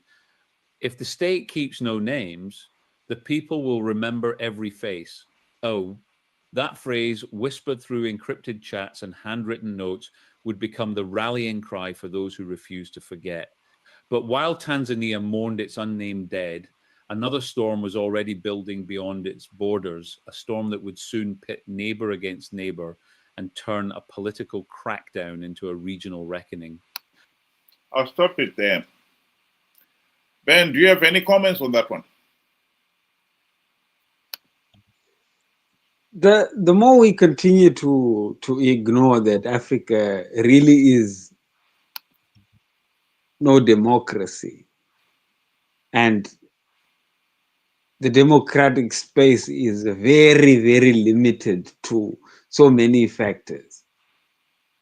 If the state keeps no names, the people will remember every face. Oh, that phrase, whispered through encrypted chats and handwritten notes, would become the rallying cry for those who refuse to forget. But while Tanzania mourned its unnamed dead, another storm was already building beyond its borders, a storm that would soon pit neighbor against neighbor and turn a political crackdown into a regional reckoning. I'll stop it there. Ben, do you have any comments on that one? The more we continue to ignore that Africa really is no democracy, and the democratic space is very, very limited to so many factors.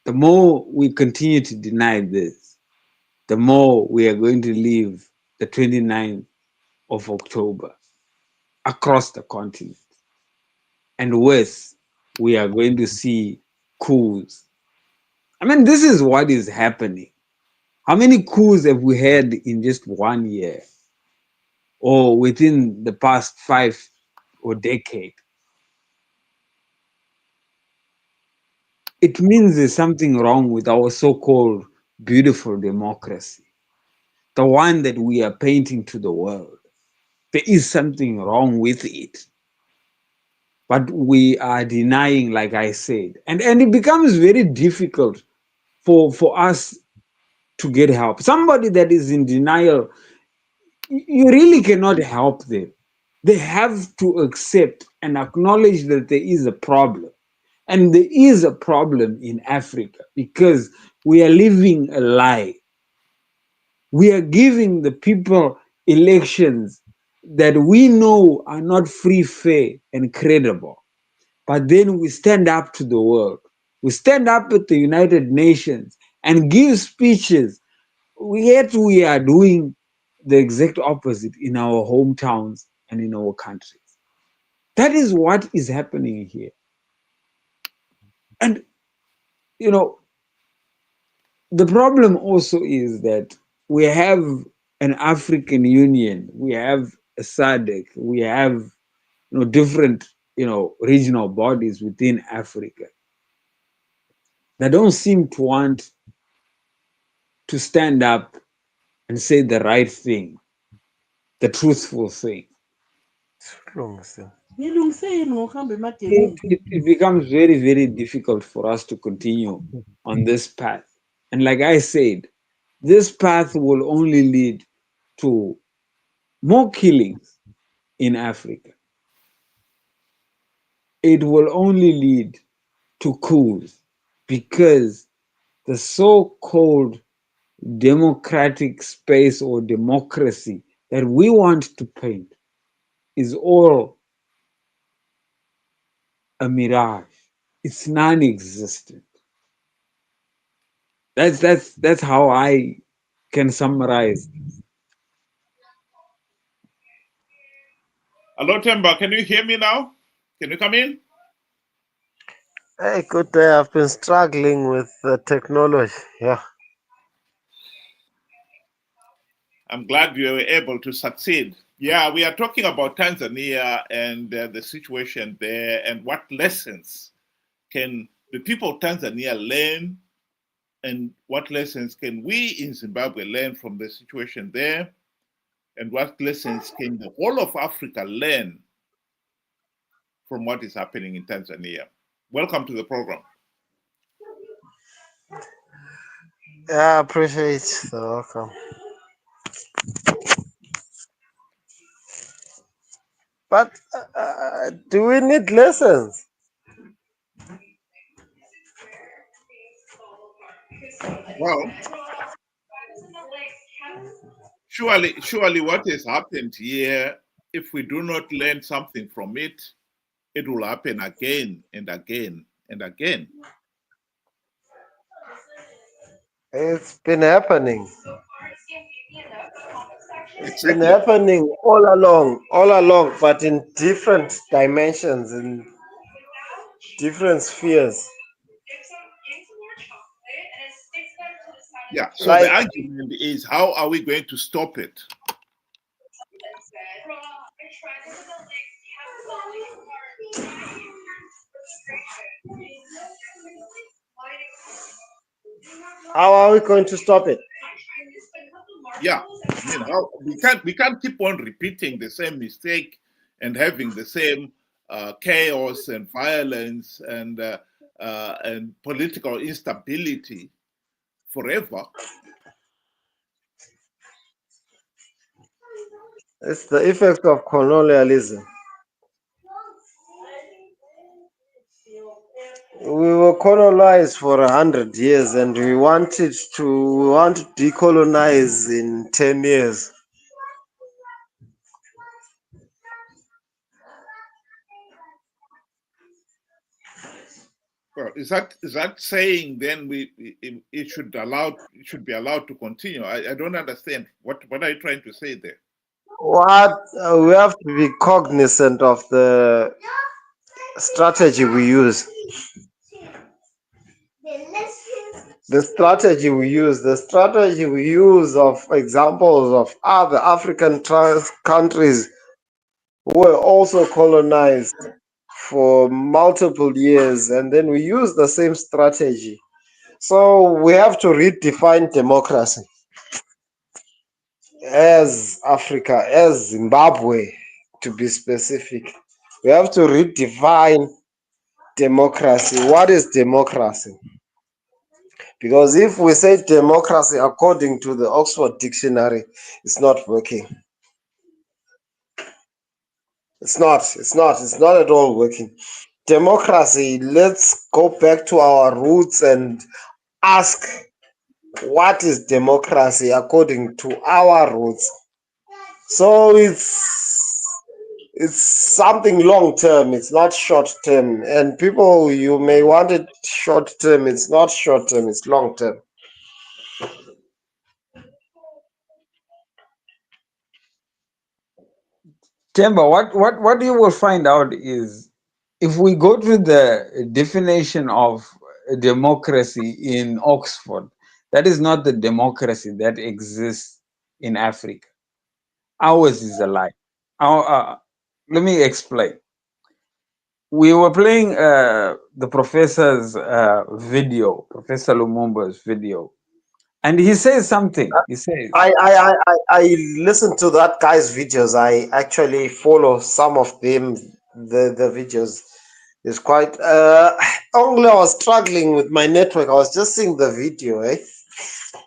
The more we continue to deny this, the more we are going to leave the 29th of October across the continent. And worse, we are going to see coups. I mean, this is what is happening. How many coups have we had in just 1 year or within the past 5 or decade? It means there's something wrong with our so-called beautiful democracy, the one that we are painting to the world. There is something wrong with it. But we are denying, like I said, and it becomes very difficult for us to get help. Somebody that is in denial, you really cannot help them. They have to accept and acknowledge that there is a problem. And there is a problem in Africa because we are living a lie. We are giving the people elections that we know are not free, fair, and credible. But then we stand up to the world. We stand up at the United Nations and give speeches. Yet we are doing the exact opposite in our hometowns and in our countries. That is what is happening here. And, you know, the problem also is that we have an African Union, we have a SADC, we have different regional bodies within Africa that don't seem to want to stand up and say the right thing, the truthful thing. It becomes very, very difficult for us to continue on this path. And like I said, this path will only lead to more killings in Africa. It will only lead to coups because the so-called democratic space or democracy that we want to paint is all a mirage. It's non-existent. That's how I can summarize. Hello, Temba. Can you hear me now? Can you come in? Hey, good day. I've been struggling with the technology. Yeah. I'm glad you were able to succeed. Yeah, we are talking about Tanzania and the situation there and what lessons can the people of Tanzania learn and what lessons can we in Zimbabwe learn from the situation there and what lessons can the whole of Africa learn from what is happening in Tanzania. Welcome to the program. I appreciate the welcome. But do we need lessons? Well, surely what has happened here, if we do not learn something from it, it will happen again and again and again. It's been happening. It's been Exactly. happening all along, but in different dimensions, in different spheres. Yeah. So the Like, argument is, how are we going to stop it? how are we going to stop it? Yeah. I mean, how we can't keep on repeating the same mistake and having the same chaos and violence and political instability forever. It's the effects of colonialism. We were colonized for 100 years, and we want to decolonize in 10 years. Well, is that saying then it should be allowed to continue? I don't understand what are you trying to say there? What we have to be cognizant of the strategy we use. The strategy we use of examples of other African countries who were also colonized for multiple years, and then we use the same strategy. So we have to redefine democracy as Africa, as Zimbabwe, to be specific. We have to redefine democracy. What is democracy? Because if we say democracy according to the Oxford Dictionary, it's not working. It's not at all working. Democracy, let's go back to our roots and ask, what is democracy according to our roots? So it's something long term, it's not short term. And people, you may want it short term, it's not short term, it's long term. Temba, what you will find out is if we go to the definition of democracy in Oxford, that is not the democracy that exists in Africa. Ours is a lie. Let me explain. We were playing the professor's video, Professor Lumumba's video, and he says something. He says, I listen to that guy's videos. I actually follow some of them. The videos is quite. Only I was struggling with my network. I was just seeing the video.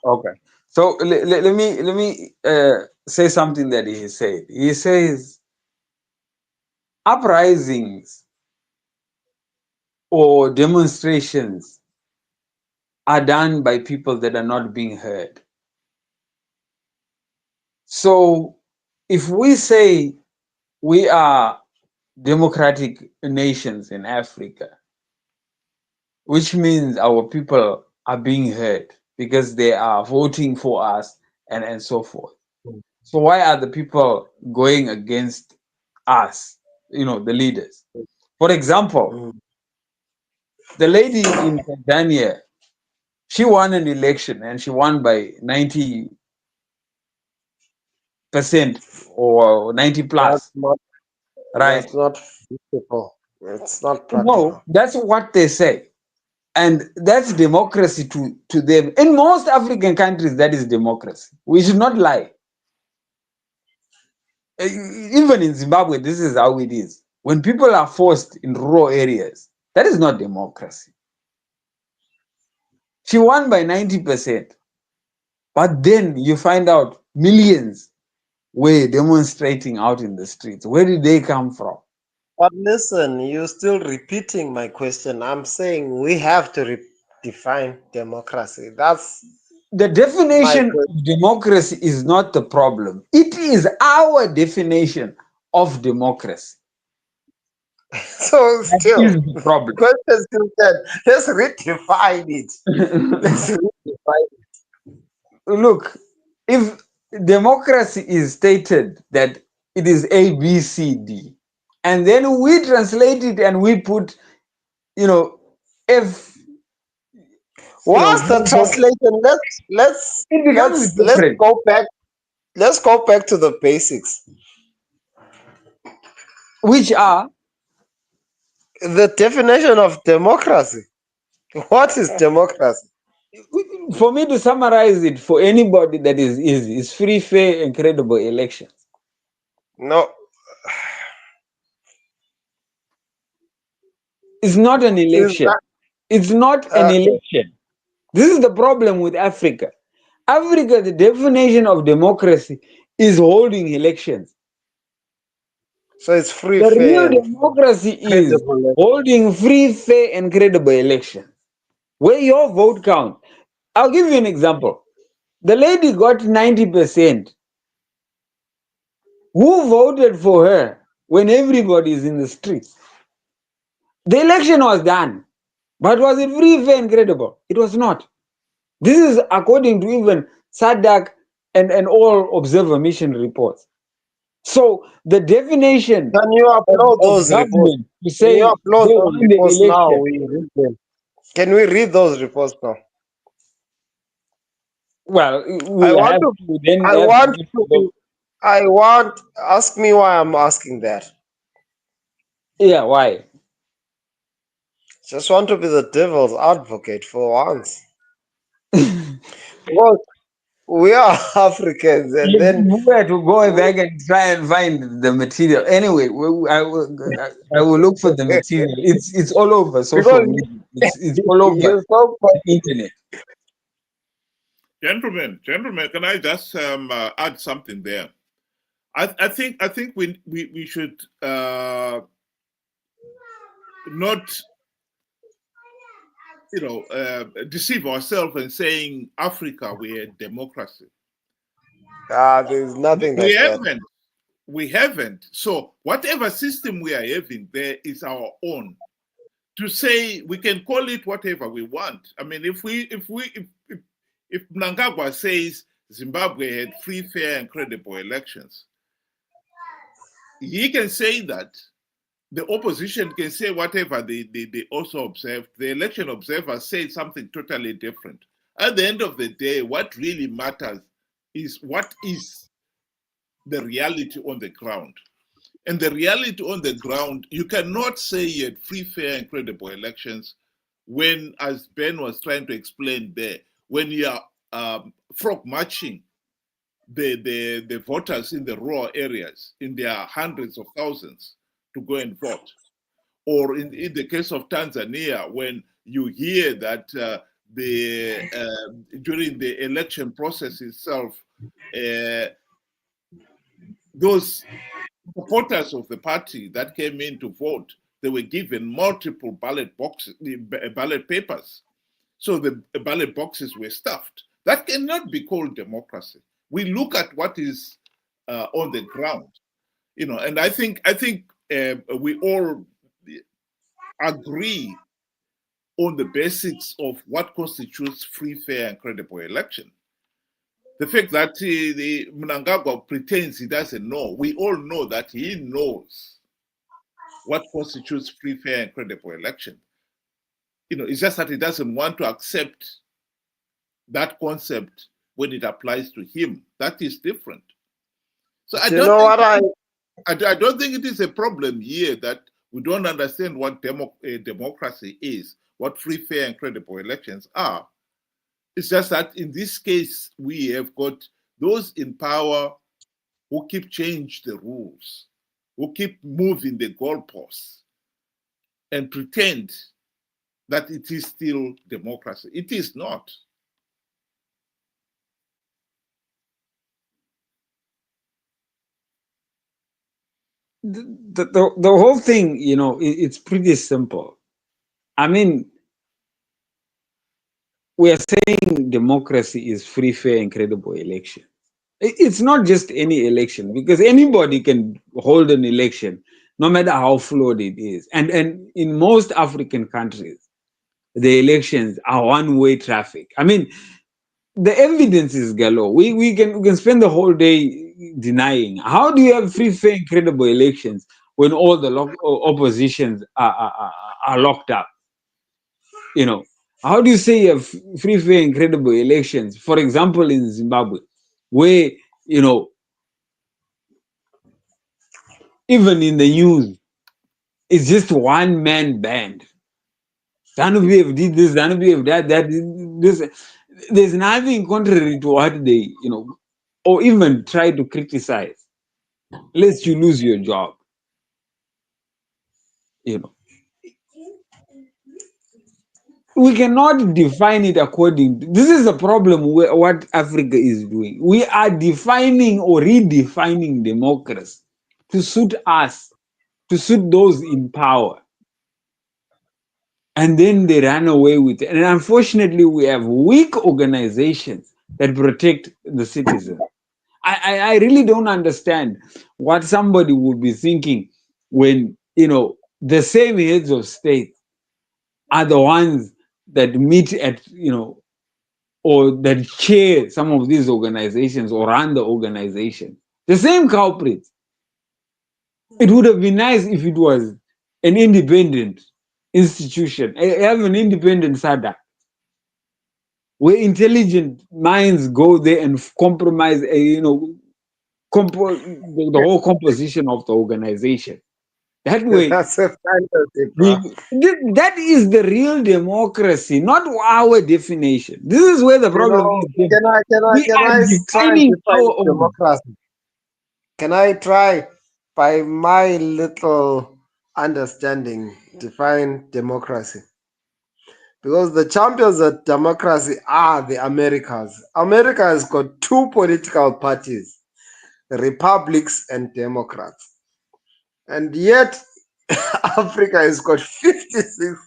okay. So let me say something that he said. He says uprisings or demonstrations are done by people that are not being heard. So if we say we are democratic nations in Africa, which means our people are being heard because they are voting for us and so forth. So why are the people going against us, the leaders? For example, the lady in Tanzania, she won an election and she won by 90% or 90 plus, right? That's not practical. It's not No, practical. that's what they say. And that's democracy to them. In most African countries, that is democracy. We should not lie. Even in Zimbabwe, this is how it is. When people are forced in rural areas, that is not democracy. She won by 90%. But then you find out millions were demonstrating out in the streets. Where did they come from? But listen, you're still repeating my question. I'm saying we have to define democracy. That's the definition of democracy is not the problem. It is our definition of democracy. So still, that is the problem. Question still said, let's redefine it. Let's redefine it. Look, if democracy is stated that it is A, B, C, D, and then we translate it and we put, F. What's the translation? Let's go back. Let's go back to the basics. Which are the definition of democracy. What is democracy? For me to summarize it for anybody that is easy, is free, fair, and credible elections. No. It's not an election. It's not an election. This is the problem with Africa. Africa, the definition of democracy is holding elections. So it's free, the fair. The real democracy is holding free, fair, and credible elections, where your vote counts. I'll give you an example. The lady got 90%. Who voted for her when everybody is in the streets? The election was done, but was it free, fair, and credible? It was not. This is according to even SADC and all observer mission reports. So the definition can you upload those reports? To say can you upload those reports now? We read them. Can we read those reports now? Well, ask me why I'm asking that. Yeah, why? Just want to be the devil's advocate for once. Well, we are Africans, and then we were to go back and try and find the material. Anyway, I will look for the material. It's all over social media. It's all over the internet. Gentlemen, can I just add something there? I think we should not deceive ourselves in saying Africa we're a democracy. There's nothing like that. We haven't. So whatever system we are having there is our own. To say we can call it whatever we want. I mean, if Mnangagwa says Zimbabwe had free, fair, and credible elections, he can say that. The opposition can say whatever they also observed. The election observers say something totally different. At the end of the day, what really matters is what is the reality on the ground. And the reality on the ground, you cannot say you had free, fair, and credible elections when, as Ben was trying to explain there, when you are frog marching the voters in the rural areas in their hundreds of thousands to go and vote. Or in the case of Tanzania, when you hear that during the election process itself, those supporters of the party that came in to vote, they were given multiple ballot papers. So the ballot boxes were stuffed. That cannot be called democracy. We look at what is on the ground, and I think we all agree on the basics of what constitutes free, fair, and credible election. The fact that the Mnangagwa pretends he doesn't know, we all know that he knows what constitutes free, fair, and credible election. It's just that he doesn't want to accept that concept when it applies to him. That is different. So I don't think it is a problem here that we don't understand what democracy is, what free, fair, and credible elections are. It's just that in this case, we have got those in power who keep changing the rules, who keep moving the goalposts and pretend that it is still democracy. It is not. the whole thing, you know, it's pretty simple. I mean, we are saying democracy is free, fair, and credible election. It's not just any election, because anybody can hold an election, no matter how flawed it is. And in most African countries, the elections are one-way traffic. I mean, the evidence is galore. We can spend the whole day denying. How do you have free, fair, and credible elections when all the oppositions are locked up? You know, how do you say you have free, fair, and credible elections? For example, in Zimbabwe, where, you know, even in the news, it's just one man band. ZANU-PF did this, ZANU-PF that this. There's nothing contrary to what they, you know, or even try to criticize, lest you lose your job. You know, we cannot define it according to, this is the problem with what Africa is doing. We are defining or redefining democracy to suit us, to suit those in power. And then they run away with it. And unfortunately, we have weak organizations that protect the citizens. I really don't understand what somebody would be thinking when, you know, the same heads of state are the ones that meet at, you know, or that chair some of these organizations or run the organization. The same culprits. It would have been nice if it was an independent institution, have an independent SADC, where intelligent minds go there and compromise, you know, the whole composition of the organization. That way, That's a fantasy, bro. that is the real democracy, not our definition. This is where the You problem know, is. can I We are try and defining define our own. democracy? Can I try, by my little understanding, define democracy? Because the champions of democracy are the Americas. America has got two political parties, republics and democrats. And yet, Africa has got 56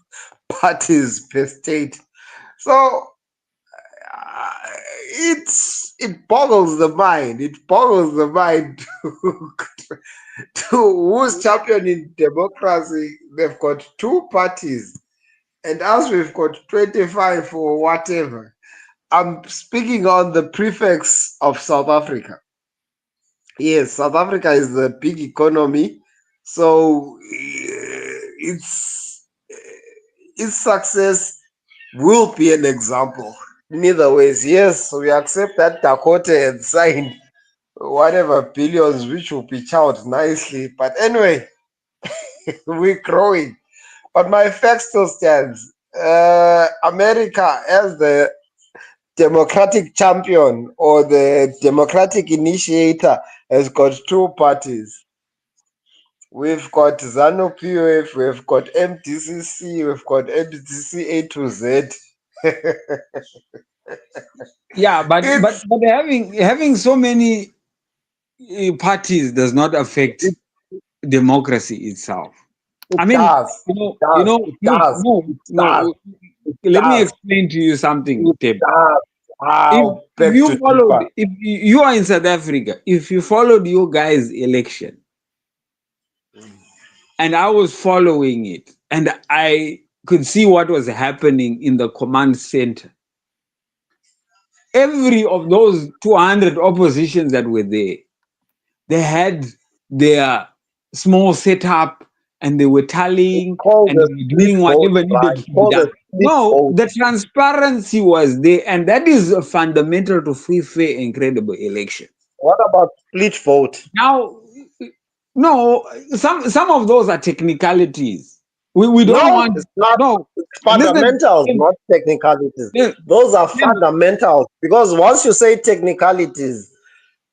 parties per state. So it boggles the mind. It boggles the mind to who's championing democracy. They've got two parties, and us we've got 25 or whatever. I'm speaking on the prefix of South Africa. Yes, South Africa is a big economy, so its success will be an example. In either ways, yes, we accept that Dakota had signed whatever billions, which will be out nicely. But anyway, we're growing. But my fact still stands. America as the democratic champion or the democratic initiator has got two parties. We've got ZANU-PF, we've got MDCC, we've got MDC A to Z. Yeah, but having so many parties does not affect democracy itself. It I mean, does. no. Let me explain to you something, Tim. If you are in South Africa, if you followed your guys' election, and I was following it, and I could see what was happening in the command center, every of those 200 oppositions that were there, they had their small setup and they were tallying and they were doing whatever needed to be done. No, the transparency was there, and that is fundamental to free, fair, and credible election. What about split vote? Now, no, some of those are technicalities. We don't want. It's not. No, it's fundamentals, not technicalities. Those are fundamentals, because once you say technicalities,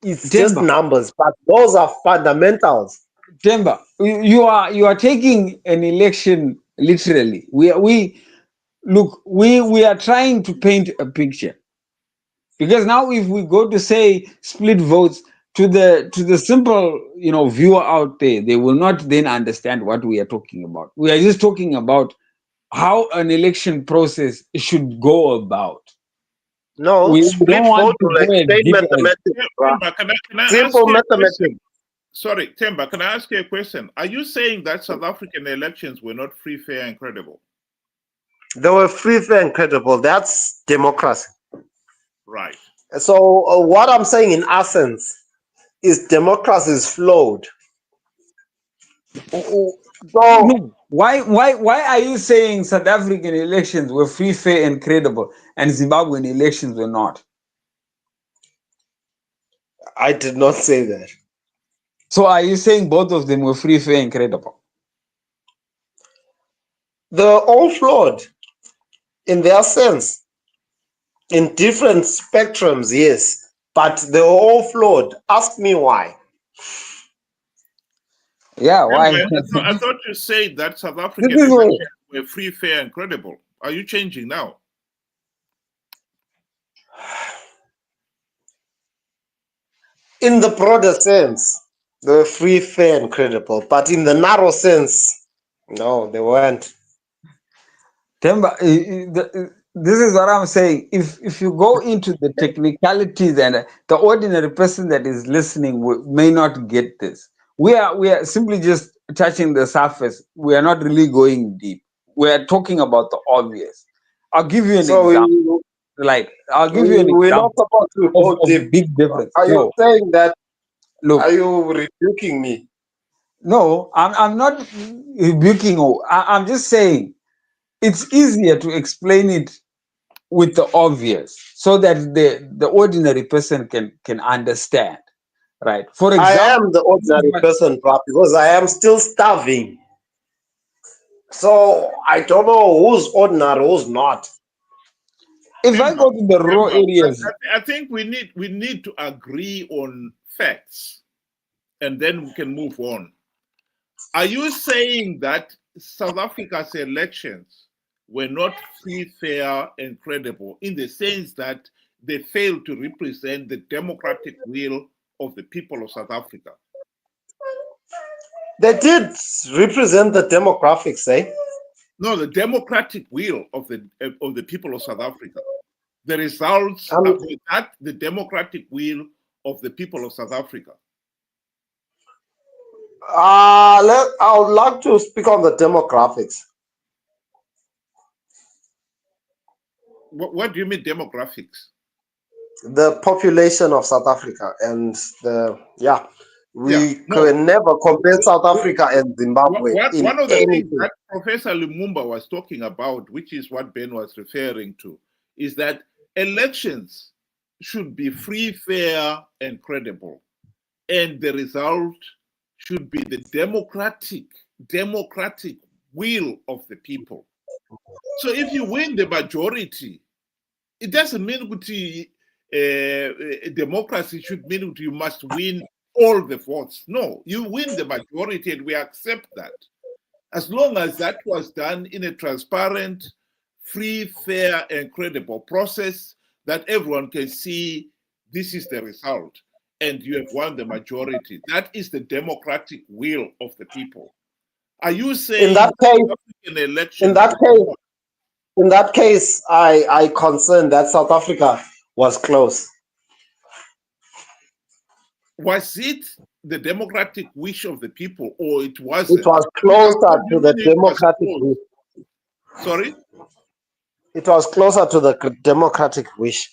it's just numbers, but those are fundamentals. Temba, you are taking an election literally. We are trying to paint a picture, because now if we go to say split votes, to the simple, viewer out there, they will not then understand what we are talking about. We are just talking about how an election process should go about. No, We split don't want vote to will go as explain deep as mathematics, bruh. Temba, can I ask Simple you a question? mathematics. Sorry, Temba, can I ask you a question? Are you saying that South African elections were not free, fair, and credible? They were free, fair, and credible. That's democracy. Right. So what I'm saying in essence is democracy is flawed. So no. Why are you saying South African elections were free, fair, and credible, and Zimbabwean elections were not? I did not say that. So are you saying both of them were free, fair, and credible? They're all flawed in their sense. In different spectrums, yes. But they're all flawed. Ask me why. Yeah, why? I thought you said that South African This is what- elections were free, fair, and credible. Are you changing now? In the broader sense, they were free, fair, and credible. But in the narrow sense, no, they weren't. Temba, this is what I'm saying. If you go into the technicalities, and the ordinary person that is listening may not get this. We are simply just touching the surface. We are not really going deep. We are talking about the obvious. I'll give you an example. We're not supposed to go of deep. big difference. Are you saying that? Look, are you rebuking me? No, I'm not rebuking you. I'm just saying it's easier to explain it with the obvious so that the ordinary person can understand, right? For example, I am the ordinary person, bro, because I am still starving. So I don't know who's ordinary, who's not. If I go to the raw areas, I think we need to agree on facts, and then we can move on. Are you saying that South Africa's elections were not free, fair, and credible in the sense that they failed to represent the democratic will of the people of South Africa? They did represent the demographics, eh? No, the democratic will of the people of South Africa. The results are that the democratic will of the people of South Africa. I would like to speak on the demographics. What do you mean demographics? The population of South Africa and we can never compare South Africa and Zimbabwe. One of the things that Professor Lumumba was talking about, which is what Ben was referring to, is that elections should be free, fair, and credible. And the result should be the democratic will of the people. So if you win the majority, it doesn't mean democracy should mean you must win all the votes. No, you win the majority and we accept that. As long as that was done in a transparent, free, fair, and credible process that everyone can see this is the result and you have won the majority. That is the democratic will of the people. Are you saying in that case, I concern that South Africa was close. Was it the democratic wish of the people, or it wasn't? It was closer to the democratic wish. Sorry? It was closer to the democratic wish.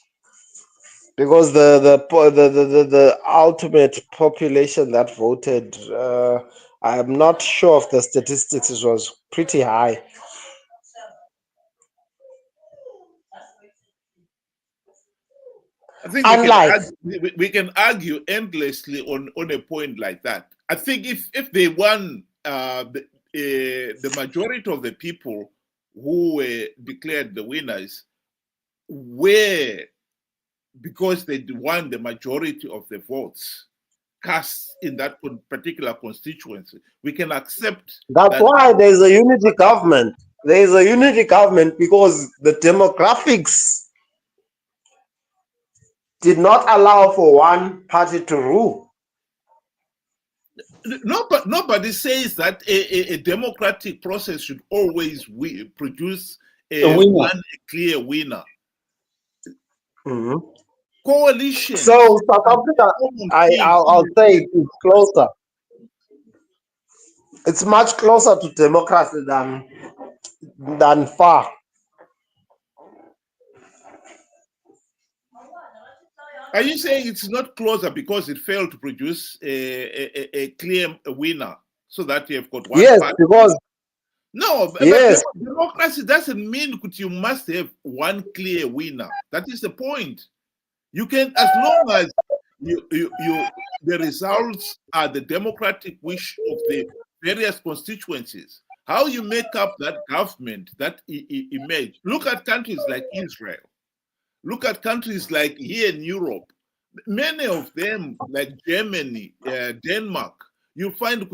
Because the ultimate population that voted, I am not sure of the statistics, it was pretty high. I think we can argue endlessly on a point like that. I think if they won the majority of the people who were declared the winners were because they won the majority of the votes cast in that particular constituency, we can accept. That's why there's a unity government. There is a unity government because the demographics did not allow for one party to rule. Nobody says that a democratic process should always produce one clear winner. Coalition. So South Africa, I'll say it's closer. It's much closer to democracy than far. Are you saying it's not closer because it failed to produce a clear winner, so that you have got one party? Because no, but democracy doesn't mean that you must have one clear winner. That is the point. You can, as long as the results are the democratic wish of the various constituencies. How you make up that government, that image? Look at countries like Israel. Look at countries like here in Europe. Many of them, like Germany, Denmark, you find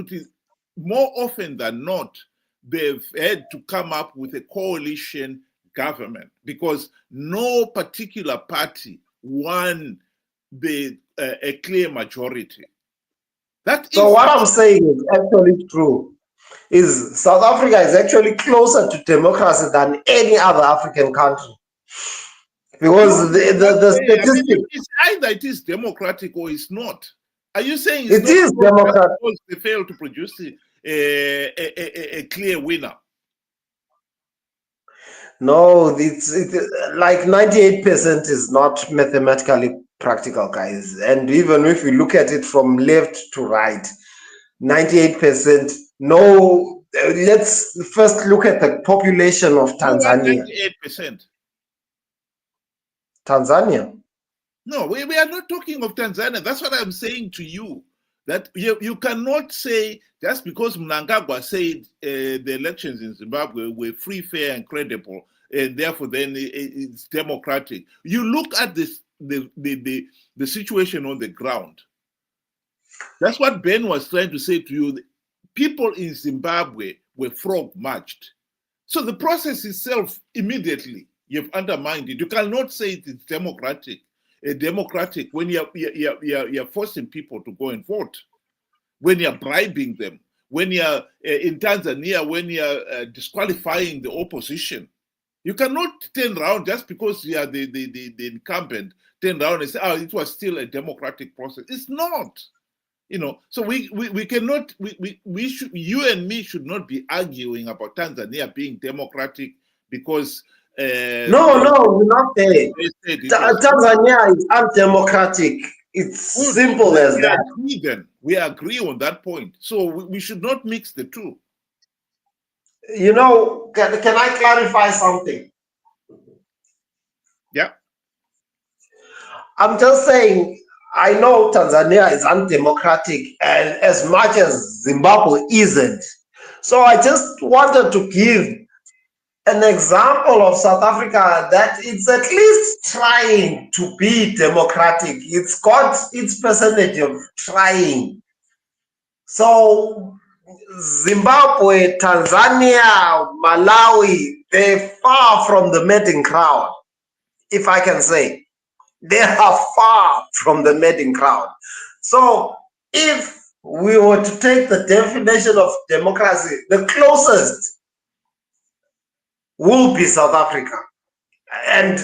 more often than not, they've had to come up with a coalition government because no particular party won a clear majority. So what I'm saying is actually true. Is South Africa is actually closer to democracy than any other African country. Because the statistics, it's either it is democratic or it's not. Are you saying it is democratic because they fail to produce a clear winner? No, it's like 98% is not mathematically practical, guys. And even if you look at it from left to right, 98%. No, let's first look at the population of Tanzania. 98%. Tanzania. No, we are not talking of Tanzania. That's what I'm saying to you. That you cannot say just because Mnangagwa said the elections in Zimbabwe were free, fair, and credible, and therefore then it's democratic. You look at this the situation on the ground. That's what Ben was trying to say to you. People in Zimbabwe were frog marched. So the process itself, immediately, you've undermined it. You cannot say it's democratic when you're forcing people to go and vote, when you're bribing them, when you're in Tanzania, when you're disqualifying the opposition. You cannot turn around just because you are the incumbent, turn around and say, oh, it was still a democratic process. It's not. So we cannot, we should, you and me should not be arguing about Tanzania being democratic because no, we're not there. Tanzania is undemocratic. It's simple as that. We agree on that point. So we should not mix the two. Can I clarify something? Yeah. I'm just saying, I know Tanzania is undemocratic and as much as Zimbabwe isn't. So I just wanted to give an example of South Africa that it's at least trying to be democratic. It's got its percentage of trying. So Zimbabwe, Tanzania, Malawi, they're far from the mating crowd, if I can say. They are far from the mating crowd. So if we were to take the definition of democracy, the closest will be South Africa. And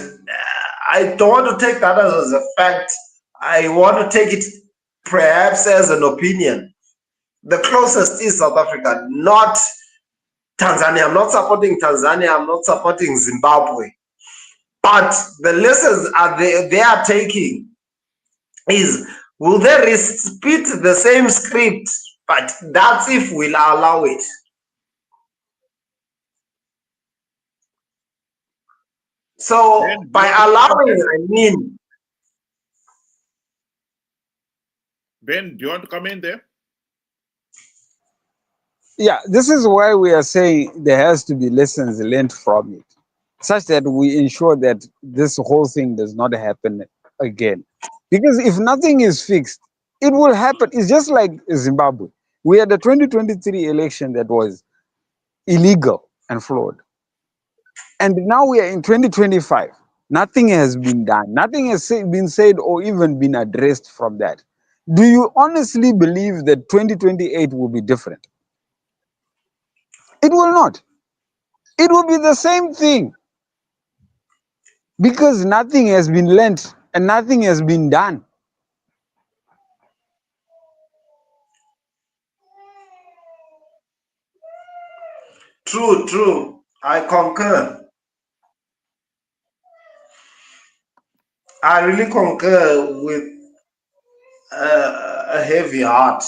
I don't want to take that as a fact. I want to take it perhaps as an opinion. The closest is South Africa, not Tanzania. I'm not supporting Tanzania. I'm not supporting Zimbabwe. But the lessons they are taking is, will they repeat the same script? But that's if we'll allow it. So by allowing, I mean. Ben, do you want to come in there? Yeah, this is why we are saying there has to be lessons learned from it, such that we ensure that this whole thing does not happen again. Because if nothing is fixed, it will happen. It's just like Zimbabwe. We had the 2023 election that was illegal and flawed. And now we are in 2025. Nothing has been done. Nothing has been said or even been addressed from that. Do you honestly believe that 2028 will be different? It will not. It will be the same thing because nothing has been learnt and nothing has been done. True, true. I concur. I really concur with a heavy heart.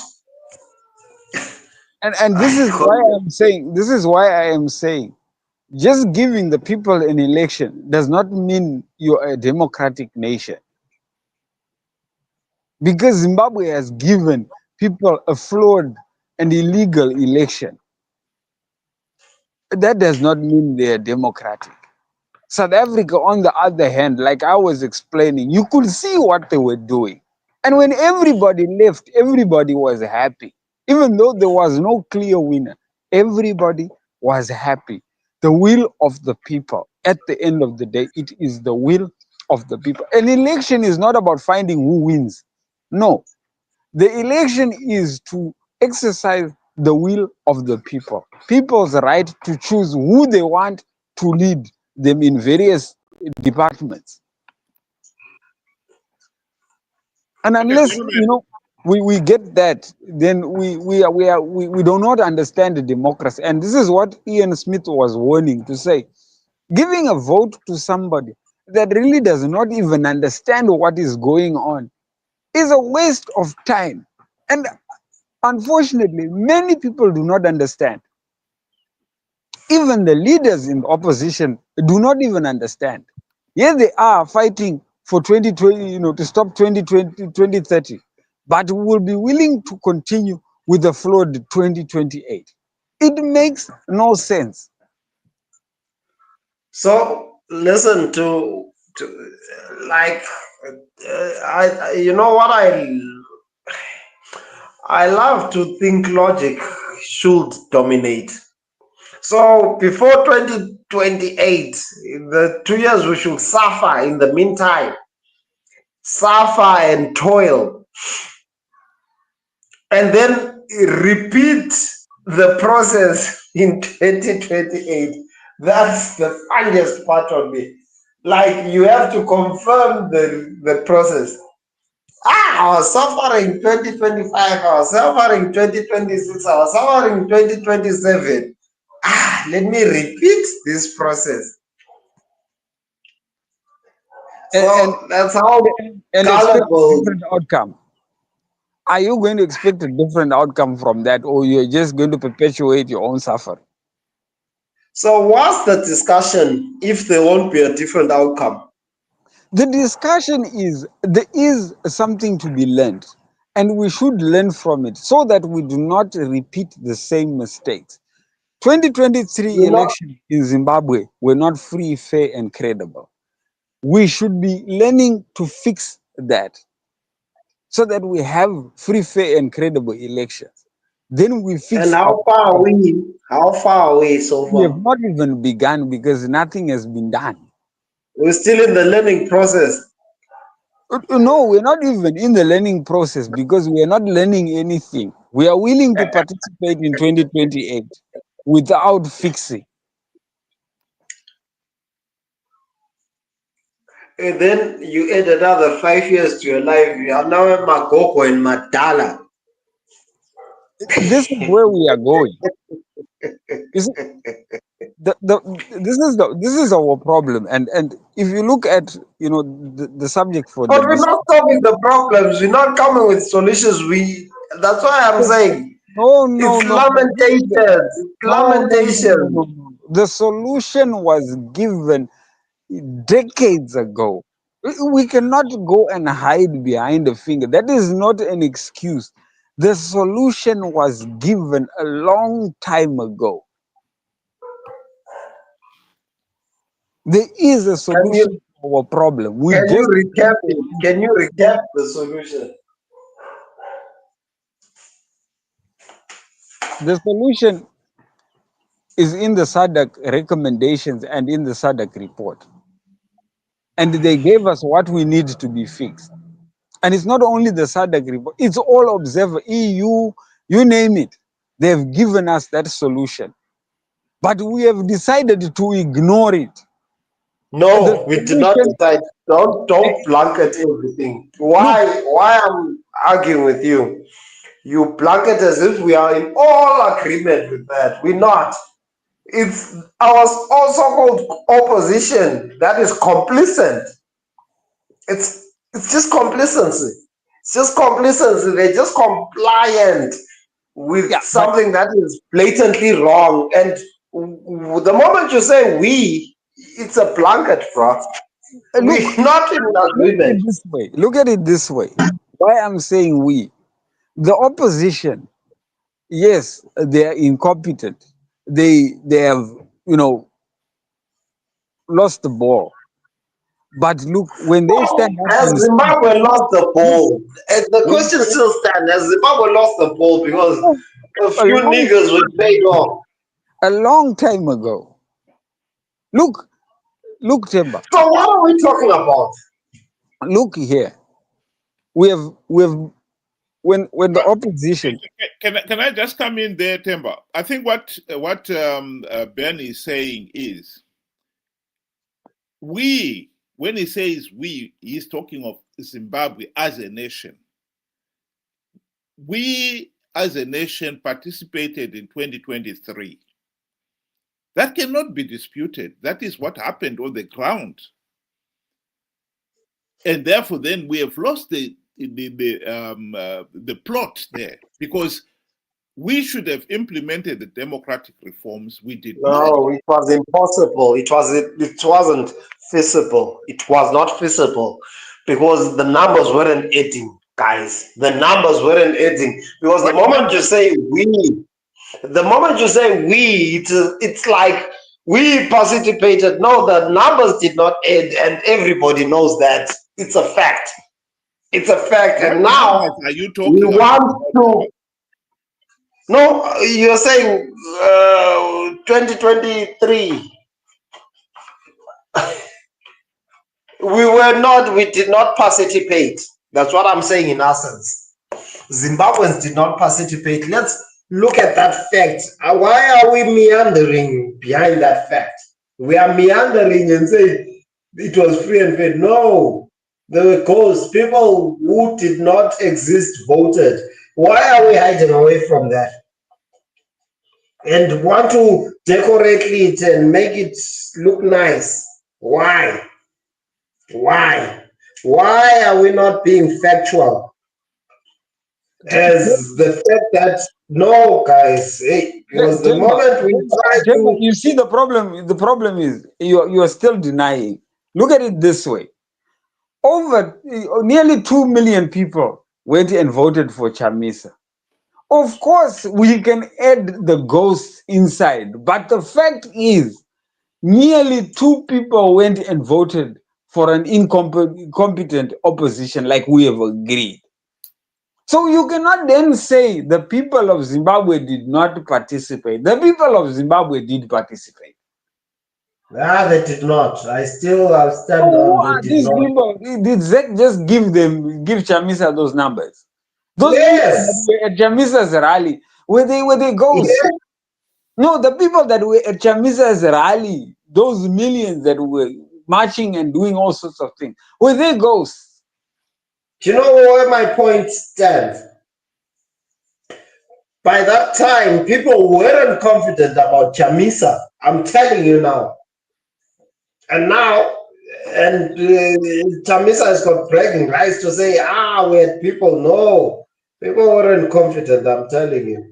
And this is why I am saying just giving the people an election does not mean you're a democratic nation. Because Zimbabwe has given people a flawed and illegal election. That does not mean they're democratic. South Africa, on the other hand, like I was explaining, you could see what they were doing. And when everybody left, everybody was happy. Even though there was no clear winner, everybody was happy. The will of the people. At the end of the day, it is the will of the people. An election is not about finding who wins. No. The election is to exercise the will of the people. People's right to choose who they want to lead them in various departments. And unless we get that, then we do not understand the democracy. And this is what Ian Smith was warning to say. Giving a vote to somebody that really does not even understand what is going on is a waste of time. And unfortunately, many people do not understand. Even the leaders in the opposition do not even understand. Yes, they are fighting for 2020, to stop 2030, but will be willing to continue with the flawed 2028. It makes no sense. So listen to like I you know what I love to think logic should dominate. So before 2028, the 2 years we should suffer in the meantime, suffer and toil, and then repeat the process in 2028. That's the funniest part of me. Like you have to confirm the process. I was suffering 2025, I was suffering 2026, I was suffering 2027. Let me repeat this process. So that's how and expect a gullible. different outcome. Are you going to expect a different outcome from that, or you're just going to perpetuate your own suffering? So what's the discussion if there won't be a different outcome? The discussion is there is something to be learned, and we should learn from it so that we do not repeat the same mistakes. 2023 election in Zimbabwe were not free, fair, and credible. We should be learning to fix that so that we have free, fair, and credible elections. Then we fix. And how far are we? How far away so We have far? not even begun because nothing has been done. We're still in the learning process. No, we're not even in the learning process because we are not learning anything. We are willing to participate in 2028 without fixing. And then you add another 5 years to your life. You are now a Magoko and Madala. This is where we are going. You see, this is our problem. And if you look at the subject for But the we're not solving the problems. We're not coming with solutions. That's why I'm saying no, it's lamentations. It's lamentations. no. The solution was given decades ago. We cannot go and hide behind a finger. That is not an excuse. The solution was given a long time ago. There is a solution to our problem. Can you recap it? Can you recap the solution? The solution is in the SADC recommendations and in the SADC report. And they gave us what we need to be fixed. And it's not only the SADC report, it's all observer, EU, you name it. They've given us that solution. But we have decided to ignore it. No, we did not decide. Don't blanket everything. Why I'm arguing with you? You blanket as if we are in all agreement with that. We're not. It's our so-called opposition that is complicit. It's just complacency. It's just complacency. They're just compliant with something that is blatantly wrong. And the moment you say we, it's a blanket, bro. We're not in agreement. Look at it this way. Why I'm saying we. The opposition, yes, they are incompetent. They have, lost the ball. But look, when they stand up, has Zimbabwe lost the ball? The question still stands. Has Zimbabwe lost the ball because a few niggas were paid off? A long time ago. Look, Temba. So what are we talking about? Look here. We have when the opposition. Can I just come in there, Temba? I think what Ben is saying is we. When he says we, he's talking of Zimbabwe as a nation. We, as a nation, participated in 2023. That cannot be disputed. That is what happened on the ground. And therefore, then we have lost the plot there, because we should have implemented the democratic reforms. We did not. No, it was impossible. It wasn't feasible. It was not feasible because the numbers weren't adding, guys. The numbers weren't adding because the moment you say we, it's like we participated. No, the numbers did not add, and everybody knows that. It's a fact. It's a fact. And now are you talking we want to. No, you're saying 2023. We did not participate. That's what I'm saying in essence. Zimbabweans did not participate. Let's look at that fact. Why are we meandering behind that fact? We are meandering and say it was free and fair. No, there were ghosts. People who did not exist voted. Why are we hiding away from that? And want to decorate it and make it look nice. Why? Why are we not being factual? As the fact that no, guys, because the moment we try to, you see the problem is you are still denying. Look at it this way: over nearly 2 million people went and voted for Chamisa. Of course, we can add the ghosts inside, but the fact is, nearly 2 people went and voted for an incompetent opposition, like we have agreed. So you cannot then say the people of Zimbabwe did not participate. The people of Zimbabwe did participate. They did not. I stand on they did these not. people, did Zek just give Chamisa those numbers? Those people that were at Chamisa's rally, were they ghosts? Yeah. No, the people that were at Chamisa's rally, those millions that were marching and doing all sorts of things, were they ghosts? Do you know where my point stands? By that time, people weren't confident about Chamisa. I'm telling you now. And now, Chamisa has got bragging rights to say, we had people. No, people weren't confident. I'm telling you.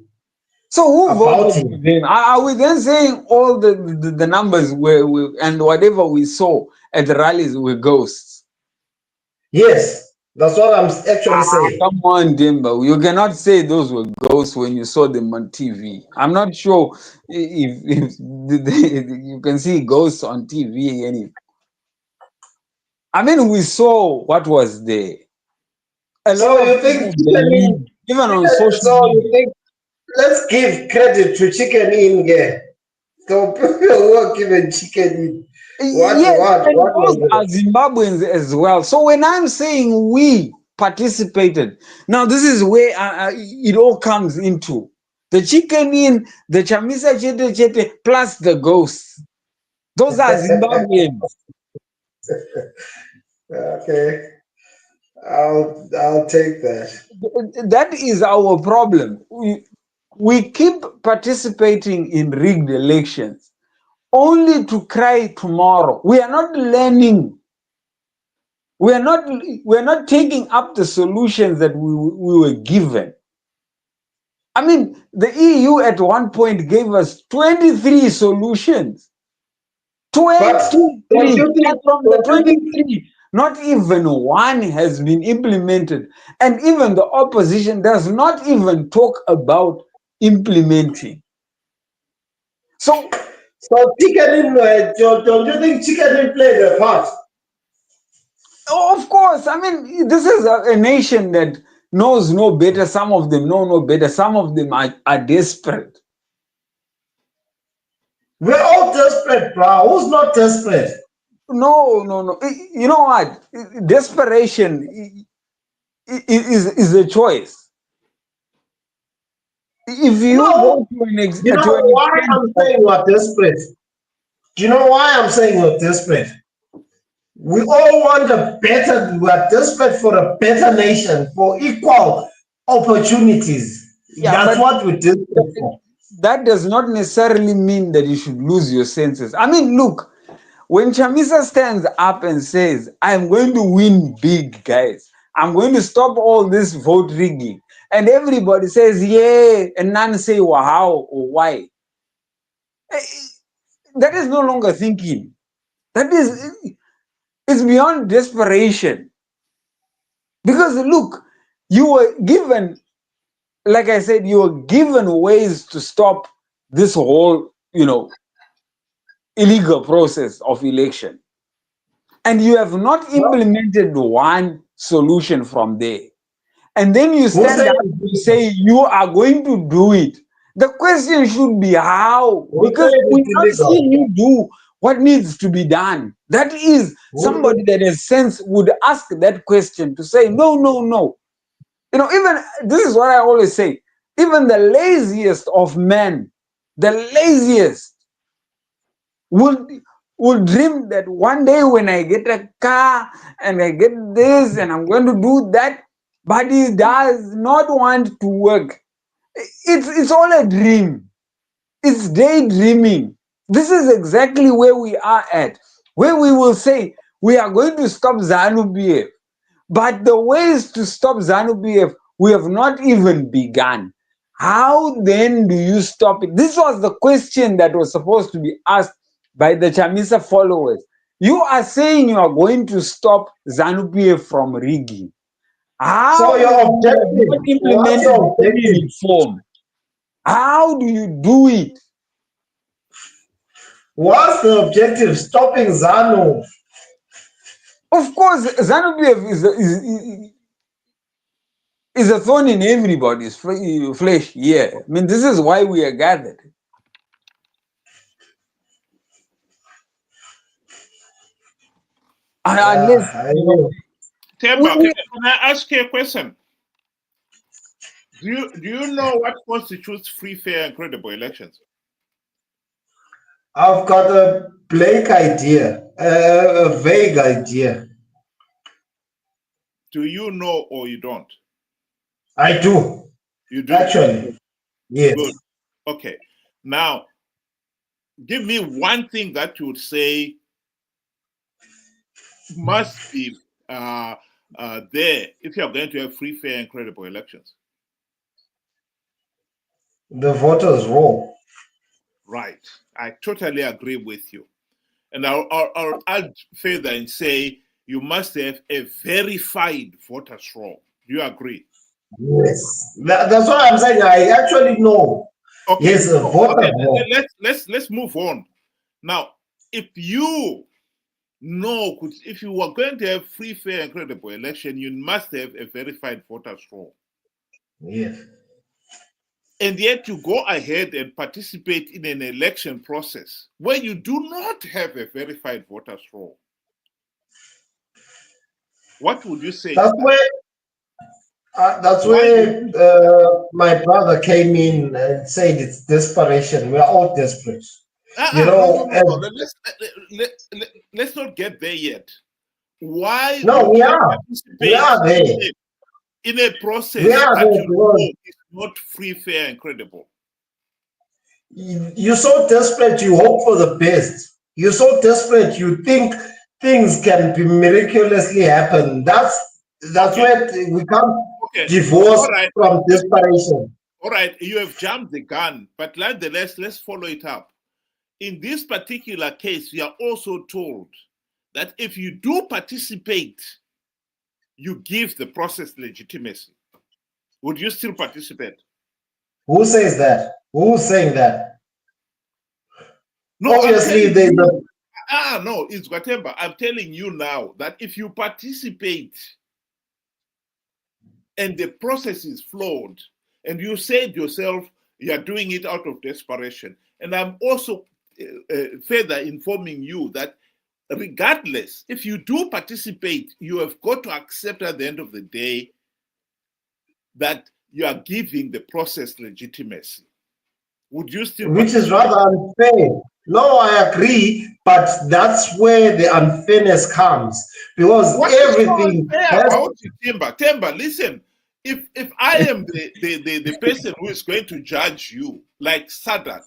So who voted for them? Are we then saying all the numbers were and whatever we saw at the rallies were ghosts? Yes, that's what I'm actually saying. Come on, Dimba. You cannot say those were ghosts when you saw them on TV. I'm not sure if you can see ghosts on TV. I mean, we saw what was there. So you think even on social media. You think let's give credit to Chicken In here. So people who are given Chicken In. What are Zimbabweans as well. So when I'm saying we, participated. Now, this is where it all comes into. The chicken in, the chamisa chete chete, plus the ghosts. Those are Zimbabweans. Okay, I'll take that. That is our problem. We keep participating in rigged elections only to cry tomorrow. We are not learning. We are not taking up the solutions that we were given. I mean, the EU at one point gave us 23 solutions. 23. And from the 23, not even one has been implemented. And even the opposition does not even talk about implementing. So chicken, don't you think chicken played a part? Of course. I mean, this is a nation that knows no better. Some of them know no better. Some of them are desperate. We're all desperate, bro. Who's not desperate? No. You know what? Desperation is a choice. If you go to an you know why I'm saying we're desperate? Do you know why I'm saying we're desperate? We all want a better, we're desperate for a better nation, for equal opportunities. That's what we're desperate for. That does not necessarily mean that you should lose your senses. I mean, look, when Chamisa stands up and says, I'm going to win big, guys, I'm going to stop all this vote rigging, and everybody says, yeah, and none say, well, how or why. That is no longer thinking. It's beyond desperation. Because look, you were given, like I said, you were given ways to stop this whole, illegal process of election. And you have not implemented one solution from there. And then you stand up and say you are going to do it. The question should be how? Because we're not seeing you do what needs to be done. That is, somebody that has sense would ask that question to say, no. Even this is what I always say, even the laziest of men, the laziest will dream that one day when I get a car and I get this and I'm going to do that, but he does not want to work. It's all a dream. It's daydreaming. This is exactly where we are at, where we will say we are going to stop ZANU-PF, but the ways to stop ZANU-PF we have not even begun. How then do you stop it? This was the question that was supposed to be asked by the Chamisa followers. You are saying you are going to stop ZANU-PF from rigging. How so your objective, what's your objective? Form? How do you do it? What's the objective? Stopping ZANU? Of course, ZANU-PF is a thorn in everybody's flesh. Yeah, I mean, this is why we are gathered. Temba, can I ask you a question? Do you know what constitutes free, fair, and credible elections? I've got a blank idea, a vague idea. Do you know or you don't? I do. You do? Actually, yes. Good. Okay. Now, give me one thing that you would say must be there if you're going to have free, fair, and credible elections. The voters' roll. Right. I totally agree with you. And I'll add further and say you must have a verified voters' roll. Do you agree? Yes. That's what I'm saying. I actually know. Okay. Yes, a voter roll. Let's move on. Now, if you know, if you are going to have free, fair, and credible election, you must have a verified voters' roll. Yes. And yet you go ahead and participate in an election process where you do not have a verified voters' roll. What would you say? That's where That's where my brother came in and said it's desperation. We are all desperate. You know, no. Let's not get there yet. Why no, would we you are. We participate are there. in a We process are that there you because know is not free, fair, and credible? you're so desperate, you hope for the best. You're so desperate, you think things can be miraculously happen. That's Okay. where we can't Okay. divorce All right. from desperation. All right. You have jumped the gun, but nonetheless, let's follow it up. In this particular case, we are also told that if you do participate, you give the process legitimacy. Would you still participate? Who says that? Who's saying that? No, Obviously, I'm there's telling a you. No, it's whatever. I'm telling you now that if you participate and the process is flawed, and you said yourself you are doing it out of desperation, and I'm also further informing you that regardless, if you do participate, you have got to accept at the end of the day that you are giving the process legitimacy. Would you still which is participate? rather unfair. No, I agree, but that's where the unfairness comes because What is so everything unfair has. about it, Timber? Timber, listen. If I am the person who is going to judge you, like Sadak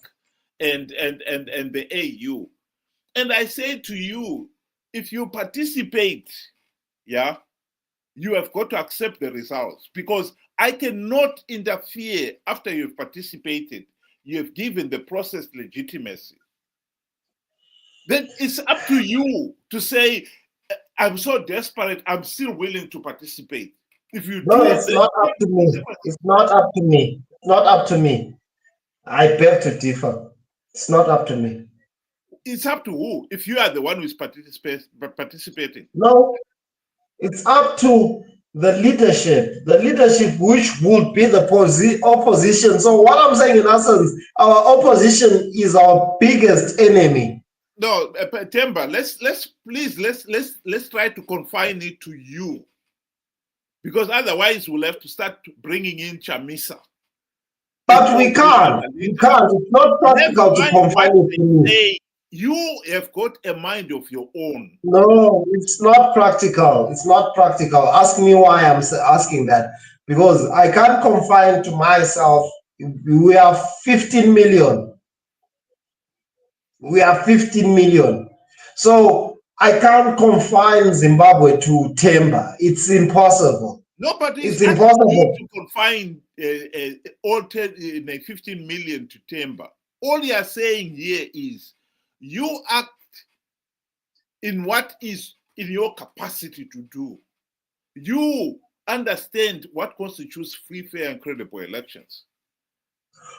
and the AU, and I say to you, if you participate, yeah, you have got to accept the results because I cannot interfere after you've participated. You have given the process legitimacy. Then it's up to you to say, I'm so desperate, I'm still willing to participate. If you No, do, it's then not up to me. It's not up to me. It's not up to me. I beg to differ. It's not up to me. it's up to who? If you are the one who is participating. No, it's up to the leadership which would be the opposition. So what I'm saying in essence, our opposition is our biggest enemy. No, Temba, let's try to confine it to you, because otherwise we'll have to start bringing in Chamisa. But we can't. We can't. It's not practical to confine it to me. Say, you have got a mind of your own. No, it's not practical. It's not practical. Ask me why I'm asking that. Because I can't confine to myself. We are 15 million. We are 15 million. So I can't confine Zimbabwe to Temba. It's impossible. Nobody's It's asking you impossible. to confine all 15 million to Temba. All you are saying here is you act in what is in your capacity to do. You understand what constitutes free, fair, and credible elections.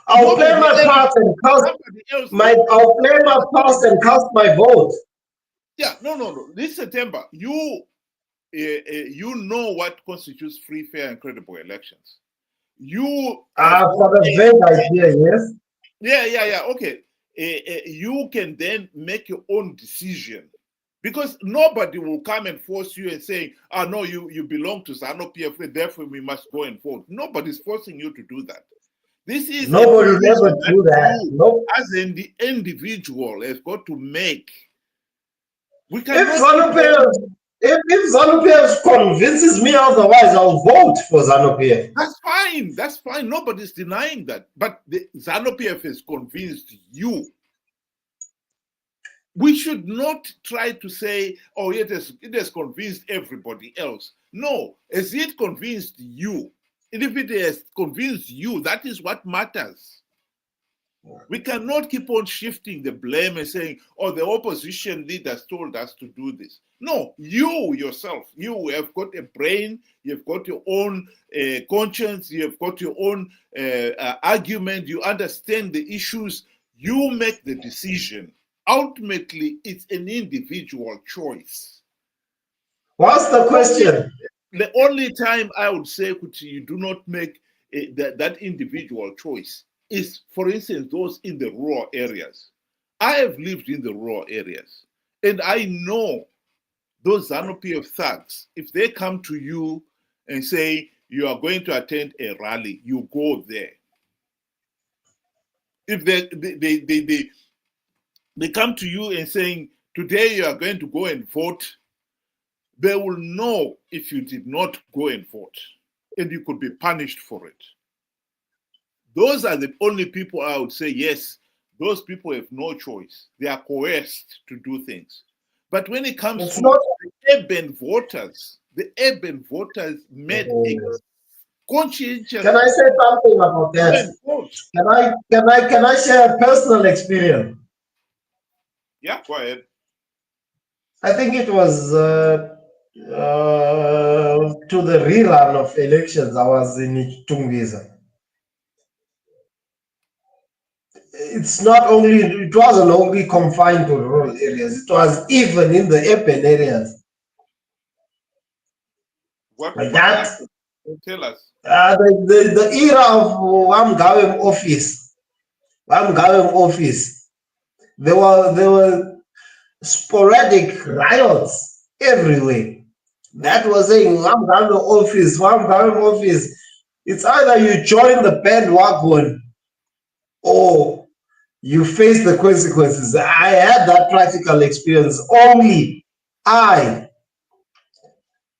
I'll play my part and cast I'll play my part and cast my vote. Yeah, no. This September, you know what constitutes free, fair, and credible elections. You for the vague idea, yes. Yeah. Okay, you can then make your own decision, because nobody will come and force you and say, "Oh no, you belong to ZANU-PF, therefore we must go and vote." Nobody's forcing you to do that. This is nobody will ever do that. You, nope. As an individual, has got to make. We if ZANU-PF convinces me otherwise, I'll vote for ZANU-PF. That's fine. Nobody's denying that. But the ZANU-PF has convinced you. We should not try to say, oh, it has convinced everybody else. No, has it convinced you? And if it has convinced you, that is what matters. We cannot keep on shifting the blame and saying, oh, the opposition leaders told us to do this. No, you yourself, you have got a brain, you've got your own conscience, you've got your own argument, you understand the issues, you make the decision. Ultimately, it's an individual choice. What's the question? The only time I would say, Kuti, you do not make that individual choice is, for instance, those in the rural areas. I have lived in the rural areas, and I know those ZANU-PF thugs, if they come to you and say, you are going to attend a rally, you go there. If they come to you and saying, today you are going to go and vote, they will know if you did not go and vote, and you could be punished for it. Those are the only people I would say, yes, those people have no choice. They are coerced to do things. But when it comes to the urban voters made a conscientious. Can I say something about that? Can I share a personal experience? Yeah, go ahead. I think it was to the rerun of elections. I was in Tungisa. It wasn't only confined to rural areas. It was even in the urban areas. What tell us? The era of Wamgawe office, there were sporadic riots everywhere. That was saying Wamgawe office. It's either you join the bandwagon or you face the consequences. I had that practical experience. Only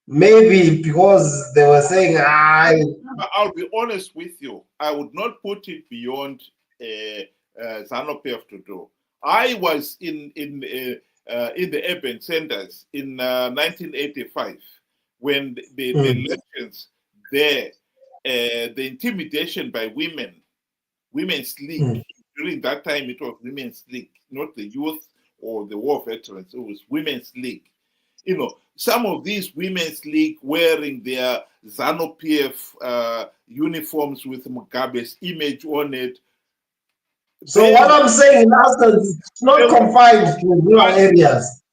maybe because they were saying I'll be honest with you. I would not put it beyond ZANU-PF to do. I was in the urban centers in 1985 when the elections there, the intimidation by Women's League. During that time, it was Women's League, not the youth or the war veterans. It was Women's League. You know, some of these Women's League wearing their ZANU-PF uniforms with Mugabe's image on it. So what I'm saying in essence, it's not confined to rural areas.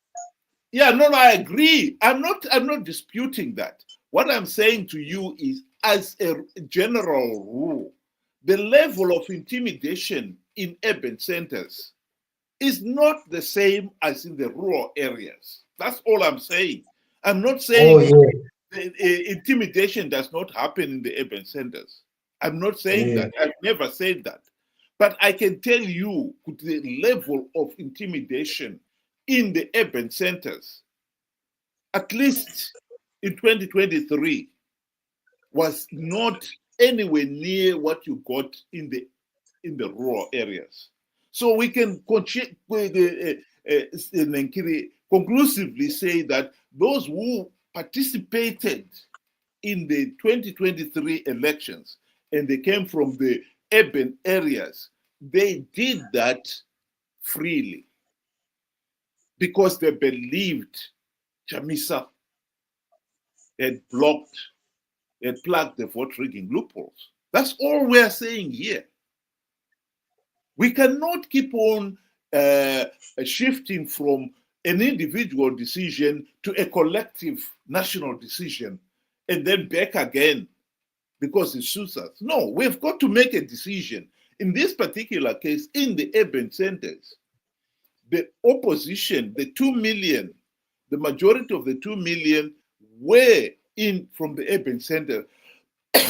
Yeah, no, I agree. I'm not disputing that. What I'm saying to you is, as a general rule, the level of intimidation in urban centers is not the same as in the rural areas. That's all I'm saying. I'm not saying intimidation does not happen in the urban centers. I'm not saying that. I've never said that. But I can tell you the level of intimidation in the urban centers, at least in 2023, was not anywhere near what you got in the rural areas. So we can conclusively say that those who participated in the 2023 elections and they came from the urban areas, they did that freely because they believed Chamisa had plugged the vote rigging loopholes. That's all we're saying here. We cannot keep on shifting from an individual decision to a collective national decision and then back again because it suits us. No, we've got to make a decision. In this particular case, in the urban centers, the opposition, the 2 million, the majority of the 2 million were in from the urban center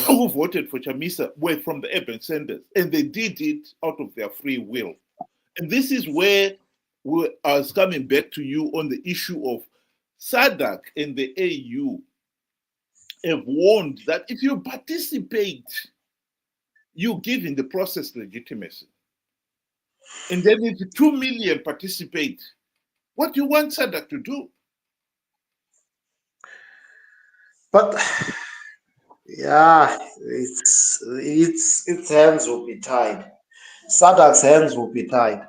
who voted for Chamisa were from the urban centers, and they did it out of their free will. And this is where I was coming back to you on the issue of SADC and the AU have warned that if you participate, you give in the process legitimacy. And then if 2 million participate, what do you want SADC to do? But yeah, its hands will be tied. SADC's hands will be tied.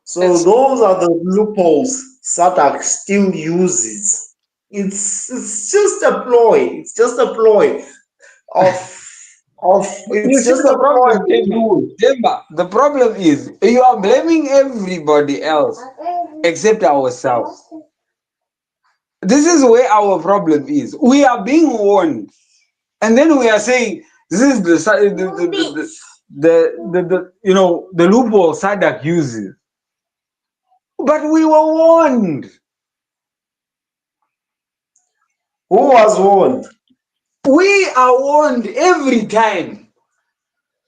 So those are the loopholes SADC still uses. It's just a ploy. It's just a ploy of it's just a ploy. The problem is you are blaming everybody else except ourselves. This is where our problem is. We are being warned, and then we are saying this is the loophole SADC uses. But we were warned. Who was warned? We are warned every time.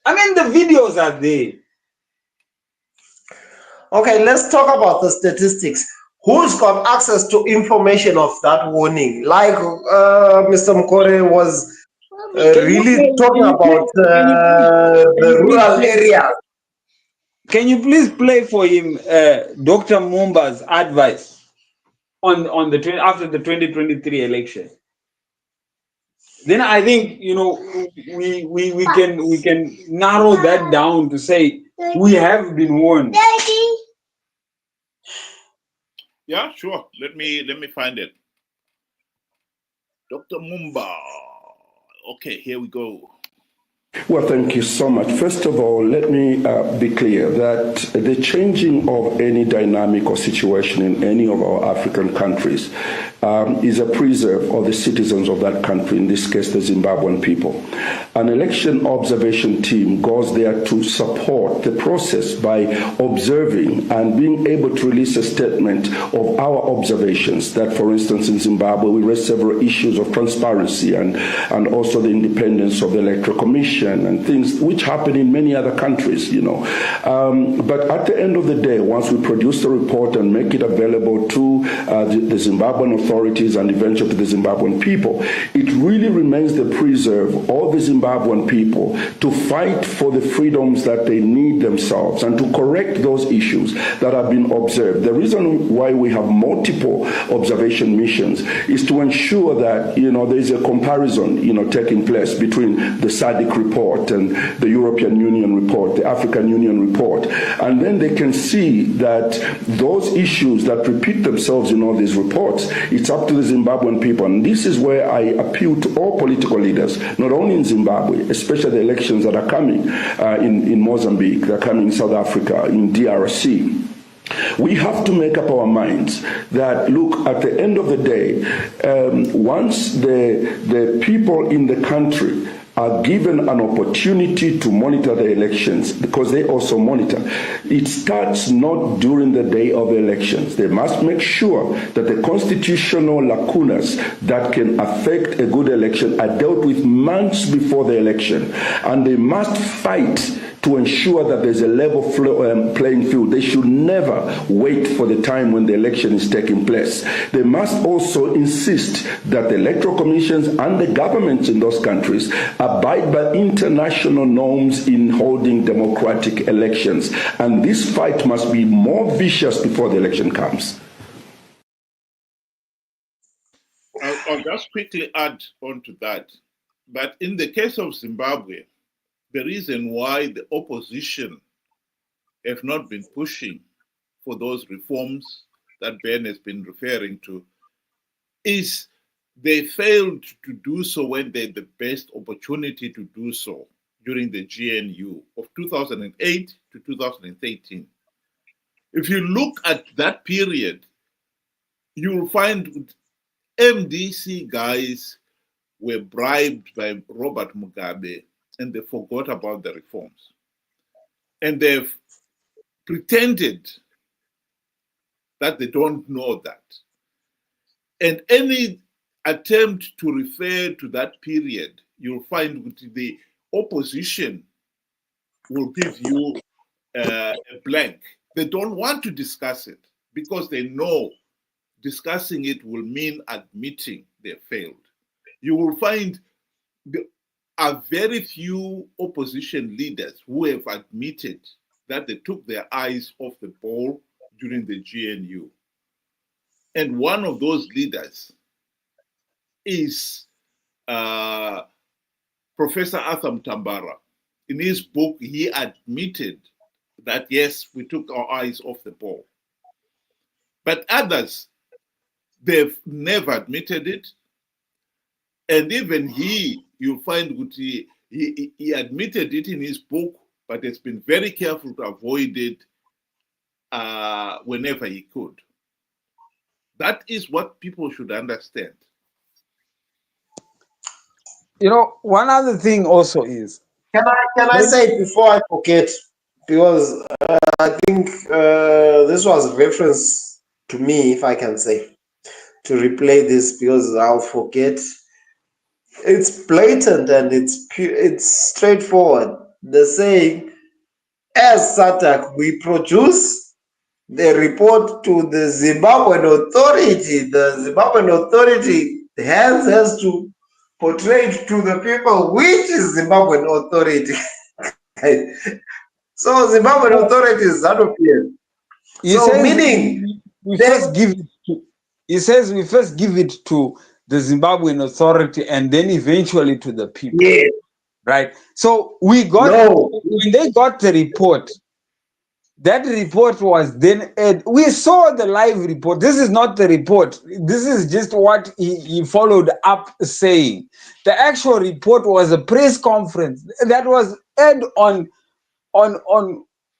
I mean, the videos are there. Okay, let's talk about the statistics. Who's got access to information of that warning? Like Mr. Mkore was really talking about the rural area. Can you please play for him Dr. Mumba's advice on after the 2023 election? Then I think we can narrow that down to say we have been warned. Yeah, sure. Let me find it. Dr. Mumba. Okay, here we go. Well, thank you so much. First of all, let me be clear that the changing of any dynamic or situation in any of our African countries is a preserve of the citizens of that country, in this case, the Zimbabwean people. An election observation team goes there to support the process by observing and being able to release a statement of our observations that, for instance, in Zimbabwe, we raised several issues of transparency and also the independence of the Electoral Commission and things which happen in many other countries, But at the end of the day, once we produce the report and make it available to the Zimbabwean authorities and eventually to the Zimbabwean people, it really remains the preserve of the Zimbabwean people to fight for the freedoms that they need themselves and to correct those issues that have been observed. The reason why we have multiple observation missions is to ensure that, there is a comparison, taking place between the SADC report and the European Union report, the African Union report. And then they can see that those issues that repeat themselves in all these reports, it's up to the Zimbabwean people. And this is where I appeal to all political leaders, not only in Zimbabwe, especially the elections that are coming in Mozambique, they're coming in South Africa, in DRC. We have to make up our minds that, look, at the end of the day, once the people in the country are given an opportunity to monitor the elections, because they also monitor, it starts not during the day of elections. They must make sure that the constitutional lacunas that can affect a good election are dealt with months before the election. And they must fight to ensure that there's a level playing field. They should never wait for the time when the election is taking place. They must also insist that the electoral commissions and the governments in those countries abide by international norms in holding democratic elections. And this fight must be more vicious before the election comes. I'll just quickly add on to that. But in the case of Zimbabwe, the reason why the opposition have not been pushing for those reforms that Ben has been referring to is they failed to do so when they had the best opportunity to do so during the GNU of 2008 to 2013. If you look at that period, you'll find MDC guys were bribed by Robert Mugabe and they forgot about the reforms. And they've pretended that they don't know that. And any attempt to refer to that period, you'll find the opposition will give you a blank. They don't want to discuss it because they know discussing it will mean admitting they failed. You will find are very few opposition leaders who have admitted that they took their eyes off the ball during the GNU. And one of those leaders is Professor Arthur Mtambara. In his book, he admitted that, yes, we took our eyes off the ball. But others, they've never admitted it. And even you'll find he admitted it in his book, but has been very careful to avoid it whenever he could. That is what people should understand. One other thing also is... Can I say it before I forget? Because I think this was a reference to me, if I can say, to replay this, because I'll forget It's blatant and it's straightforward. They're saying, as SADC, we produce the report to the Zimbabwean authority. The Zimbabwean authority has to portray it to the people, which is Zimbabwean authority. So Zimbabwean authority is ZANU-PF. He So says meaning we first give it to, he says we first give it to the Zimbabwean authority and then eventually to the people. Yeah. Right. So we got when they got the report. That report was then we saw the live report. This is not the report. This is just what he followed up saying. The actual report was a press conference that was aired on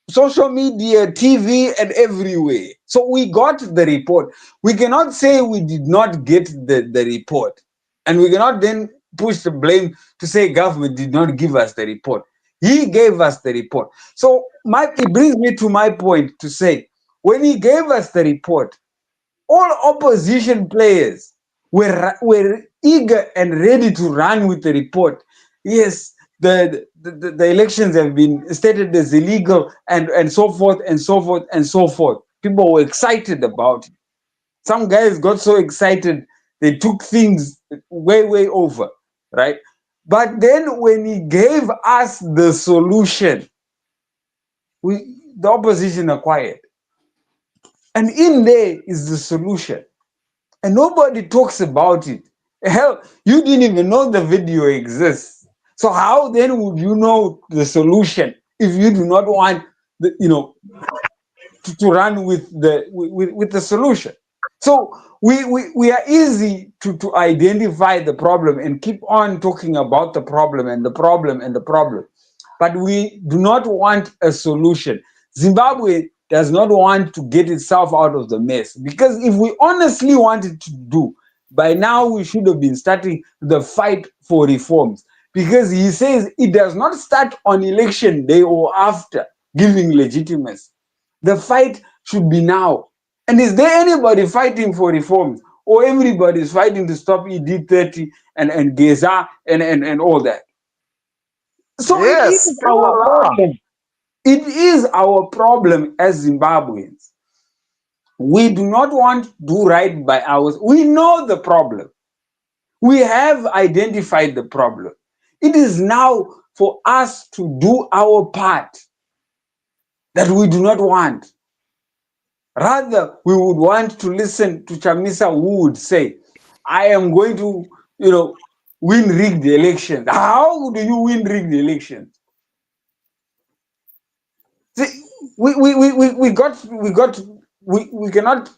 social media, TV, and everywhere. So we got the report. We cannot say we did not get the report. And we cannot then push the blame to say government did not give us the report. He gave us the report. So it brings me to my point to say, when he gave us the report, all opposition players were eager and ready to run with the report. Yes, the elections have been stated as illegal and so forth and so forth and so forth. People were excited about it. Some guys got so excited they took things way over, right? But then when he gave us the solution, the opposition are quiet. And in there is the solution. And nobody talks about it. Hell, you didn't even know the video exists. So how then would you know the solution if you do not want to run with the solution? So we are easy to identify the problem and keep on talking about the problem and the problem and the problem. But we do not want a solution. Zimbabwe does not want to get itself out of the mess, because if we honestly wanted to do, by now we should have been starting the fight for reforms, because he says it does not start on election day or after giving legitimacy. The fight should be now. And is there anybody fighting for reforms, or everybody is fighting to stop ED30 and Geza and all that? So it is our problem. It is our problem as Zimbabweans. We do not want to do right by ours. We know the problem. We have identified the problem. It is now for us to do our part that we do not want. Rather, we would want to listen to Chamisa, who would say, I am going to, win rigged elections. How do you win rigged elections? See, we cannot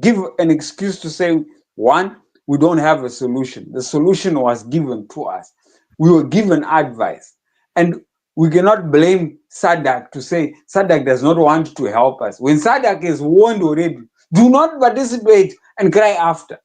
give an excuse to say, one, we don't have a solution. The solution was given to us. We were given advice. And we cannot blame SADC to say SADC does not want to help us. When SADC is warned already, do not participate and cry after.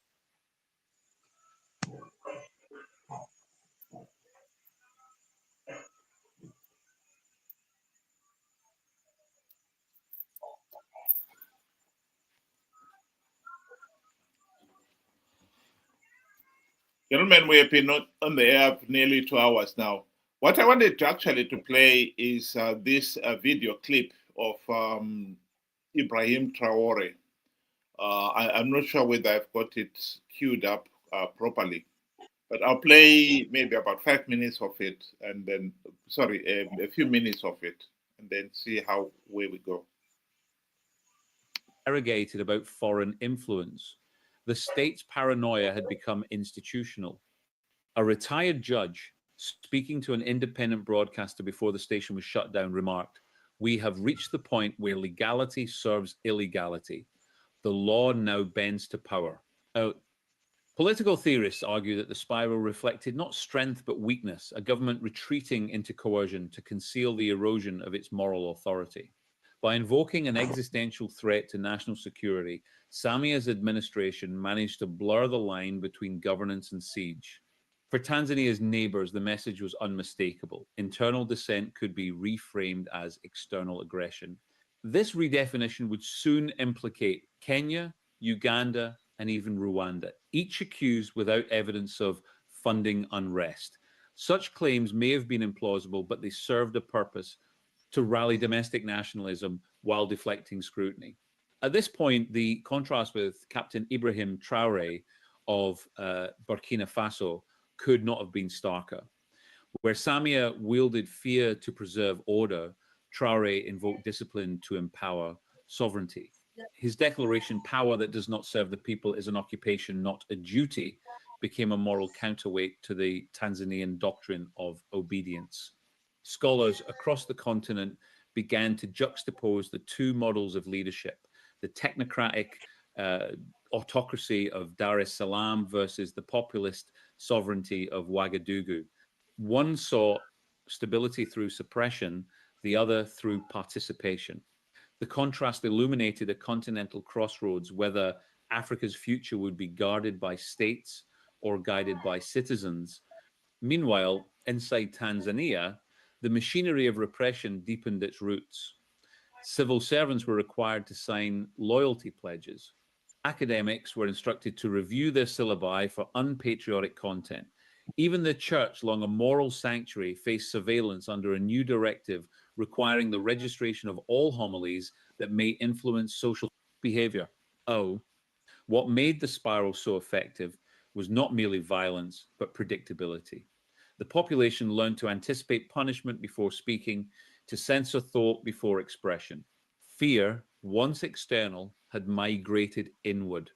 Gentlemen, we have been on the air for nearly 2 hours now. What I wanted to actually to play is this video clip of Ibrahim Traore. I'm not sure whether I've got it queued up properly, but I'll play maybe about 5 minutes of it, and then, a few minutes of it, and then see where we go. Interrogated about foreign influence. The state's paranoia had become institutional. A retired judge, speaking to an independent broadcaster before the station was shut down, remarked, "We have reached the point where legality serves illegality. The law now bends to power." Political theorists argue that the spiral reflected not strength but weakness, a government retreating into coercion to conceal the erosion of its moral authority. By invoking an existential threat to national security, Samia's administration managed to blur the line between governance and siege. For Tanzania's neighbors, the message was unmistakable. Internal dissent could be reframed as external aggression. This redefinition would soon implicate Kenya, Uganda, and even Rwanda, each accused without evidence of funding unrest. Such claims may have been implausible, but they served a purpose to rally domestic nationalism while deflecting scrutiny. At this point, the contrast with Captain Ibrahim Traoré of Burkina Faso could not have been starker. Where Samia wielded fear to preserve order, Traoré invoked discipline to empower sovereignty. His declaration, "Power that does not serve the people is an occupation, not a duty," became a moral counterweight to the Tanzanian doctrine of obedience. Scholars across the continent began to juxtapose the two models of leadership, the technocratic autocracy of Dar es Salaam versus the populist sovereignty of Ouagadougou. One saw stability through suppression, the other through participation. The contrast illuminated a continental crossroads, whether Africa's future would be guarded by states or guided by citizens. Meanwhile, inside Tanzania, the machinery of repression deepened its roots. Civil servants were required to sign loyalty pledges. Academics were instructed to review their syllabi for unpatriotic content. Even the church, long a moral sanctuary, faced surveillance under a new directive requiring the registration of all homilies that may influence social behavior. Oh, what made the spiral so effective was not merely violence, but predictability. The population learned to anticipate punishment before speaking, to censor thought before expression. Fear, once external, had migrated inward.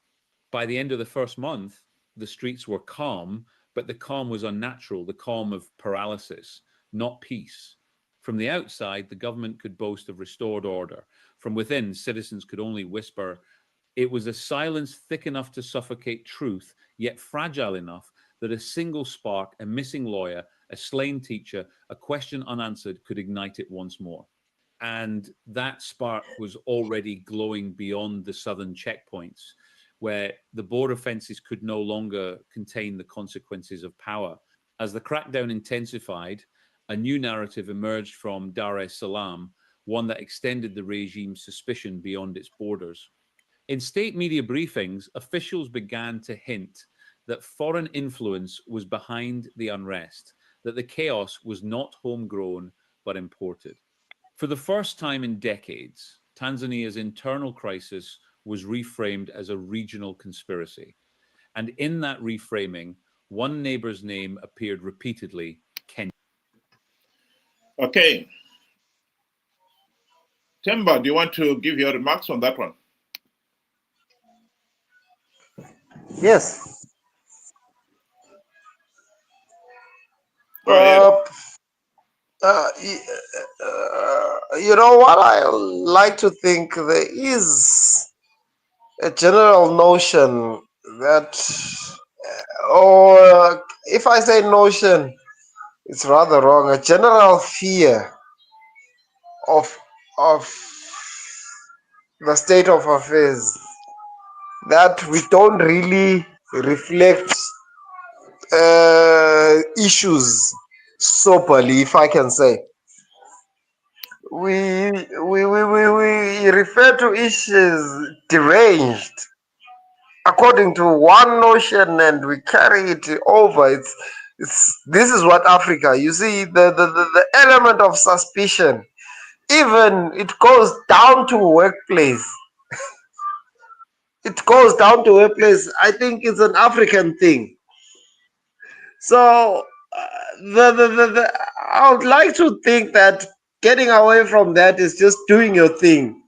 By the end of the first month, the streets were calm, but the calm was unnatural, the calm of paralysis, not peace. From the outside, the government could boast of restored order. From within, citizens could only whisper. It was a silence thick enough to suffocate truth, yet fragile enough that a single spark, a missing lawyer, a slain teacher, a question unanswered could ignite it once more. And that spark was already glowing beyond the southern checkpoints, where the border fences could no longer contain the consequences of power. As the crackdown intensified, a new narrative emerged from Dar es Salaam, one that extended the regime's suspicion beyond its borders. In state media briefings, officials began to hint that foreign influence was behind the unrest, that the chaos was not homegrown but imported. For the first time in decades, Tanzania's internal crisis was reframed as a regional conspiracy. And in that reframing, one neighbor's name appeared repeatedly, Kenya. Okay. Temba, do you want to give your remarks on that one? Yes. Go ahead. You know what I like to think, there is a general notion that, or if I say notion, it's rather wrong, a general fear of the state of affairs that we don't really reflect issues soberly, if I can say. We refer to issues deranged according to one notion, and we carry it over. This is what Africa. You see, the element of suspicion, even it goes down to workplace. It goes down to workplace. I think it's an African thing. So I would like to think that getting away from that is just doing your thing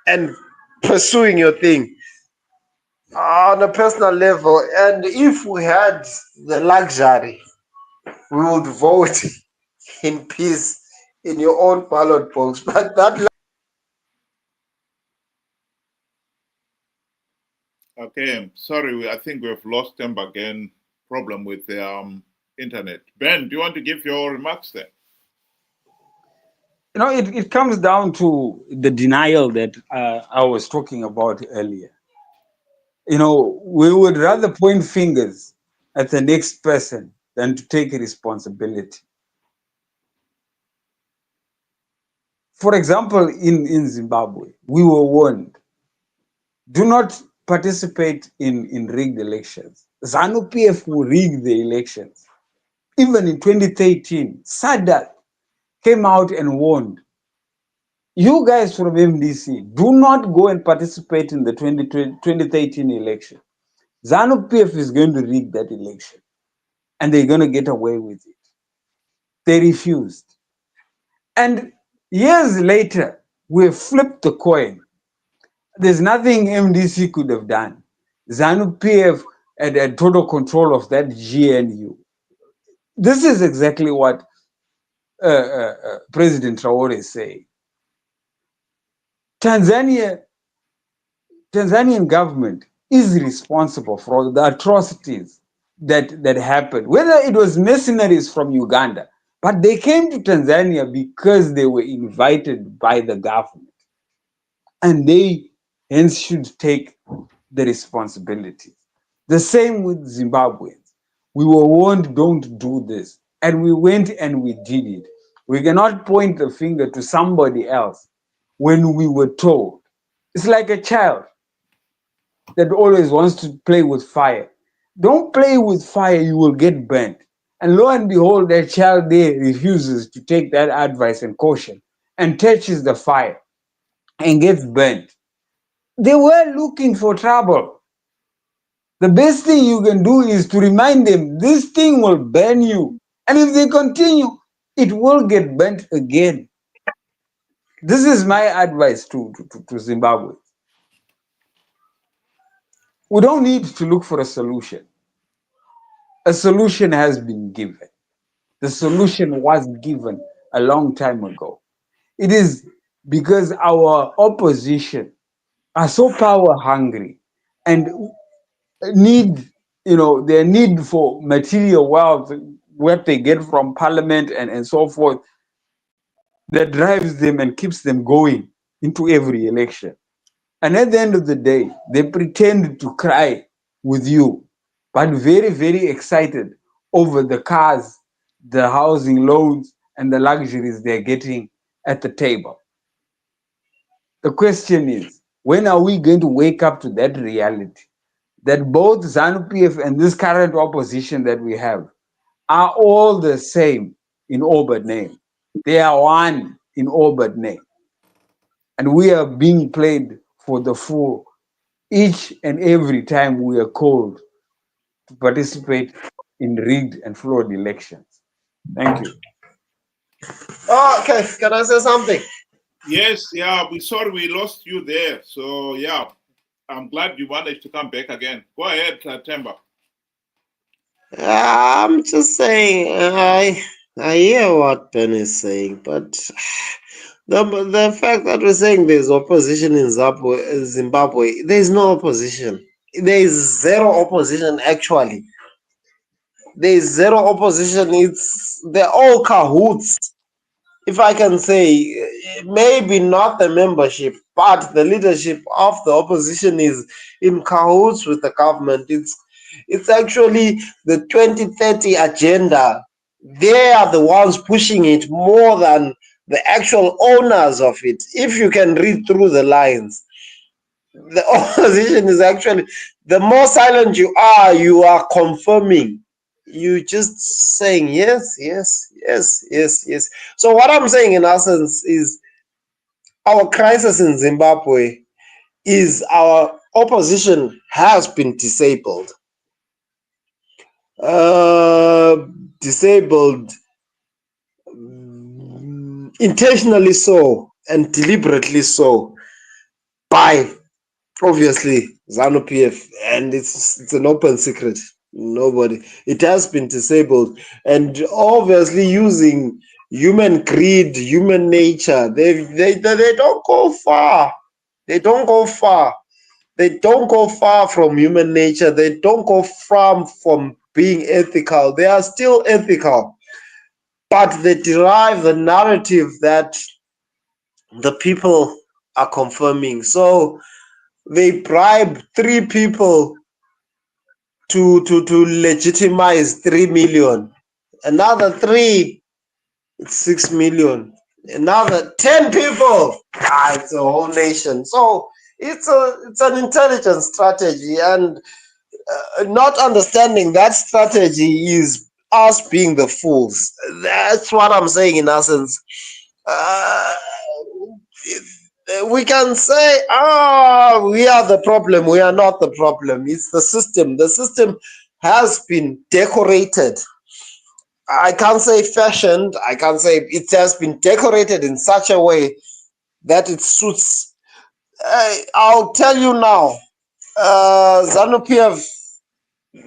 and pursuing your thing on a personal level. And if we had the luxury, we would vote in peace in your own ballot box. But that. Okay, sorry, I think we've lost them again. Problem with the internet. Ben, do you want to give your remarks there? You know, it comes down to the denial that I was talking about earlier. You know, we would rather point fingers at the next person than to take responsibility. For example, in Zimbabwe, we were warned, do not participate in rigged elections. ZANU-PF will rig the elections. Even in 2013, Sadat came out and warned, you guys from MDC, do not go and participate in the 2013 election. ZANU-PF is going to rig that election, and they're going to get away with it. They refused. And years later, we flipped the coin. There's nothing MDC could have done. ZANU-PF had total control of that GNU. This is exactly what President Traore is saying. Tanzanian government is responsible for the atrocities that happened, whether it was mercenaries from Uganda, but they came to Tanzania because they were invited by the government, and they hence should take the responsibility. The same with Zimbabweans. We were warned, don't do this, and we went and we did it. We cannot point the finger to somebody else when we were told. It's like a child that always wants to play with fire. Don't play with fire, you will get burnt. And lo and behold, that child there refuses to take that advice and caution and touches the fire and gets burnt. They were looking for trouble. The best thing you can do is to remind them this thing will burn you. And if they continue, it will get burnt again. This is my advice to Zimbabwe. We don't need to look for a solution. A solution has been given. The solution was given a long time ago. It is because our opposition are so power hungry and need, their need for material wealth, what they get from parliament and so forth, that drives them and keeps them going into every election. And at the end of the day, they pretend to cry with you, but very, very excited over the cars, the housing loans, and the luxuries they're getting at the table. The question is, when are we going to wake up to that reality? That both ZANU-PF and this current opposition that we have are all the same in all but name. They are one in all but name. And we are being played for the fool each and every time we are called to participate in rigged and flawed elections. Thank you. Oh, okay, can I say something? Yes, yeah, we sorry we lost you there. So yeah, I'm glad you managed to come back again. Go ahead, Temba. I'm just saying, I hear what Ben is saying, but the fact that we're saying there's opposition in Zimbabwe, there's no opposition. There's zero opposition, actually. There's zero opposition. They're all cahoots. If I can say, maybe not the membership, but the leadership of the opposition is in cahoots with the government. It's actually the 2030 agenda. They are the ones pushing it more than the actual owners of it. If you can read through the lines, the opposition is actually, the more silent you are confirming. You just saying yes, yes, yes, yes, yes. So what I'm saying in essence is our crisis in Zimbabwe is our opposition has been disabled. Disabled intentionally so and deliberately so by obviously ZANU-PF, and it's an open secret. Nobody, it has been disabled, and obviously using human greed, human nature. They don't go far. They don't go far. They don't go far from human nature. They don't go far from being ethical. They are still ethical, but they derive the narrative that the people are confirming. So they bribe 3 people to legitimize 3 million. Another 3, it's 6 million. Another 10 people, it's a whole nation. So It's an intelligence strategy, and not understanding that strategy is us being the fools. That's what I'm saying in essence. We can say, we are the problem. We are not the problem. It's the system. The system has been decorated. I can't say fashioned. I can't say it has been decorated in such a way that it suits. I'll tell you now, ZANU-PF,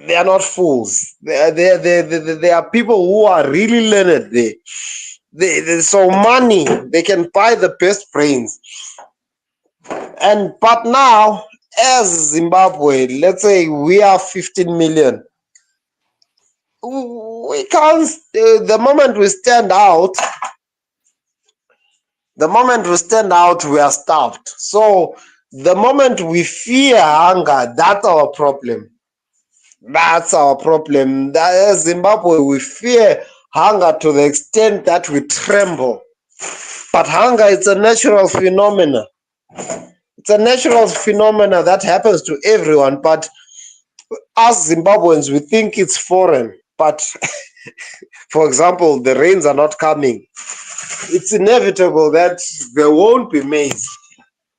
they are not fools. They are people who are really learned. So money, they can buy the best brains. But now, as Zimbabwe, let's say we are 15 million. We can't. The moment we stand out, we are starved. So the moment we fear hunger, that's our problem. That's our problem. That as Zimbabwe, we fear hunger to the extent that we tremble. But hunger is a natural phenomenon. It's a natural phenomenon that happens to everyone. But us Zimbabweans, we think it's foreign. But for example, the rains are not coming. It's inevitable that there won't be maize.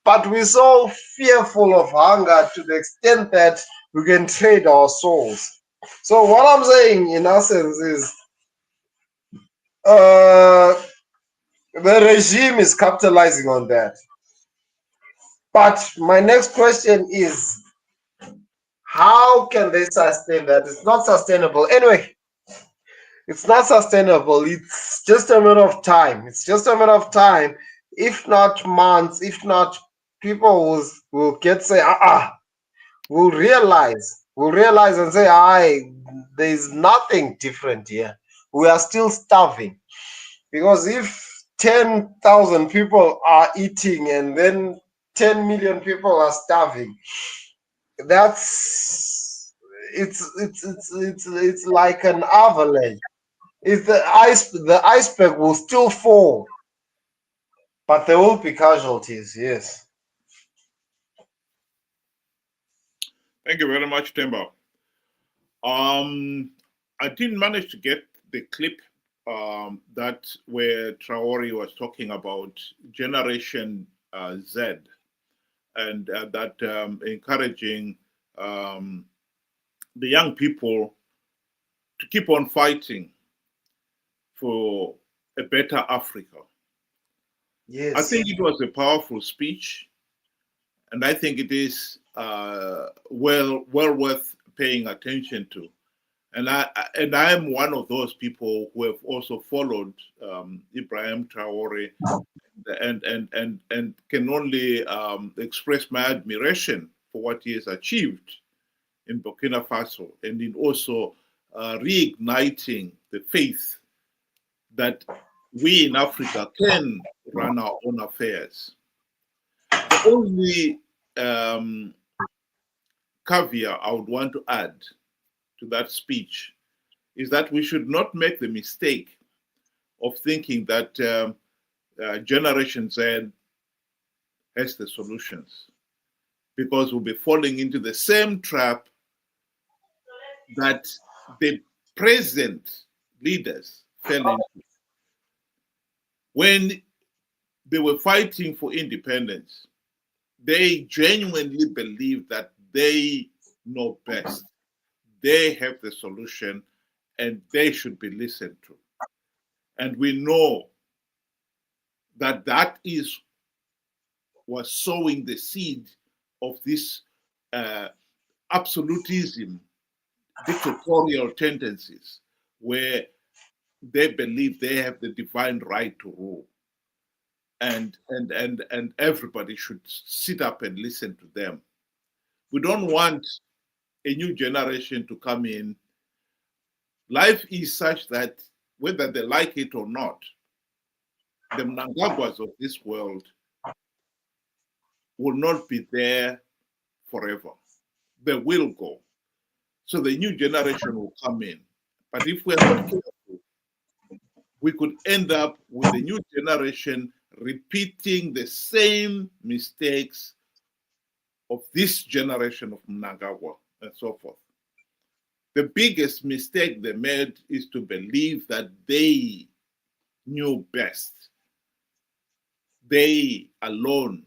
But we're so fearful of hunger to the extent that we can trade our souls. So what I'm saying in essence is the regime is capitalizing on that. But my next question is, how can they sustain that? It's not sustainable. Anyway, it's not sustainable. It's just a matter of time. It's just a matter of time. If not months, if not, people will get say, will realize and say, there's nothing different here. We are still starving. Because if 10,000 people are eating and then 10 million people are starving, it's like an avalanche. If the iceberg will still fall, but there will be casualties. Yes. Thank you very much, Temba. I didn't manage to get the clip that where Traore was talking about Generation Z, and that encouraging the young people to keep on fighting for a better Africa. Yes. I think it was a powerful speech, and I think it is well worth paying attention to. And I am one of those people who have also followed Ibrahim Traore, and can only express my admiration for what he has achieved in Burkina Faso, and in also reigniting the faith that we in Africa can run our own affairs. The only caveat I would want to add to that speech is that we should not make the mistake of thinking that Generation Z has the solutions, because we'll be falling into the same trap that the present leaders fell into. When they were fighting for independence, they genuinely believed that they know best. They have the solution and they should be listened to. And we know that was sowing the seed of this absolutism, dictatorial tendencies, where they believe they have the divine right to rule. And everybody should sit up and listen to them. We don't want a new generation to come in. Life is such that whether they like it or not, the Mnangagwas of this world will not be there forever. They will go. So the new generation will come in. But if we're not careful, we could end up with the new generation repeating the same mistakes of this generation of Mnangagwa and so forth. The biggest mistake they made is to believe that they knew best. They alone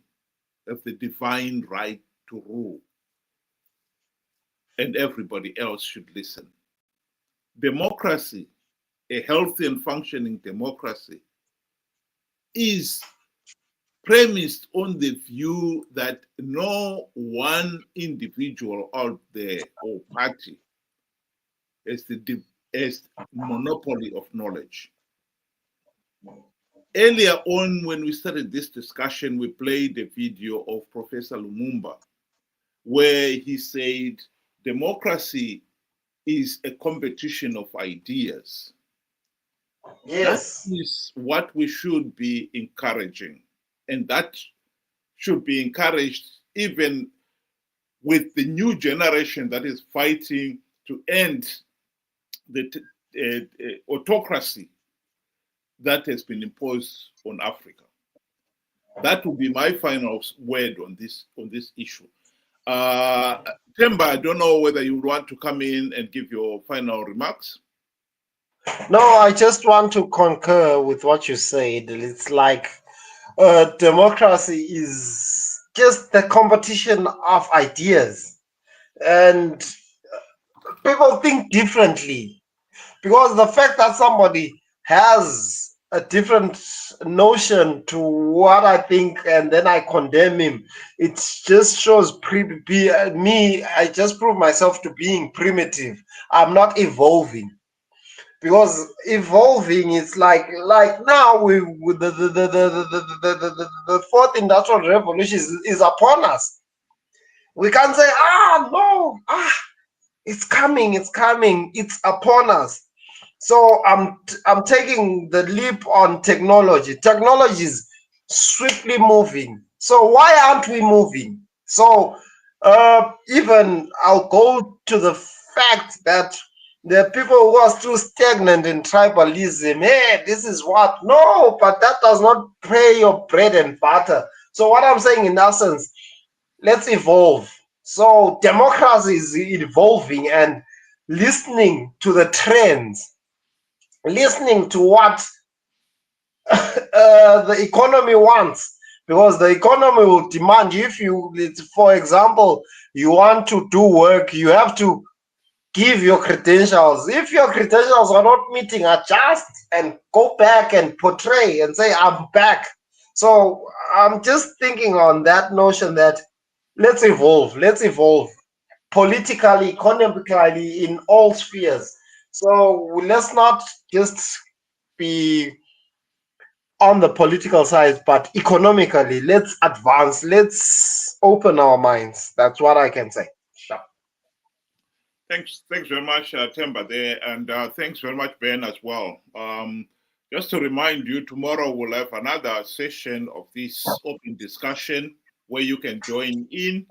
have the divine right to rule, and everybody else should listen. Democracy, a healthy and functioning democracy, is premised on the view that no one individual out there or party has the monopoly of knowledge. Earlier on, when we started this discussion, we played a video of Professor Lumumba, where he said democracy is a competition of ideas. Yes. That is what we should be encouraging. And that should be encouraged even with the new generation that is fighting to end the autocracy that has been imposed on Africa. That will be my final word on this issue. Themba, I don't know whether you want to come in and give your final remarks. No, I just want to concur with what you said. It's like democracy is just the competition of ideas, and people think differently, because the fact that somebody has a different notion to what I think and then I condemn him, it just shows me, I just prove myself to being primitive. I'm not evolving. Because evolving is like now with the fourth industrial revolution is upon us. We can't say, no, it's coming, it's upon us. So I'm taking the leap on technology. Technology is swiftly moving. So why aren't we moving? So even I'll go to the fact that the people who are still stagnant in tribalism, hey, this is what? No, but that does not pay your bread and butter. So what I'm saying in essence, let's evolve. So democracy is evolving and listening to the trends, listening to what the economy wants, because the economy will demand, if you, for example, you want to do work, you have to give your credentials. If your credentials are not meeting, adjust and go back and portray and say, I'm back. So I'm just thinking on that notion that let's evolve politically, economically, in all spheres. So let's not just be on the political side, but economically, let's advance, let's open our minds. That's what I can say. Sure. Thanks very much, Themba there, and thanks very much, Ben, as well. Just to remind you, tomorrow we'll have another session of this open discussion where you can join in.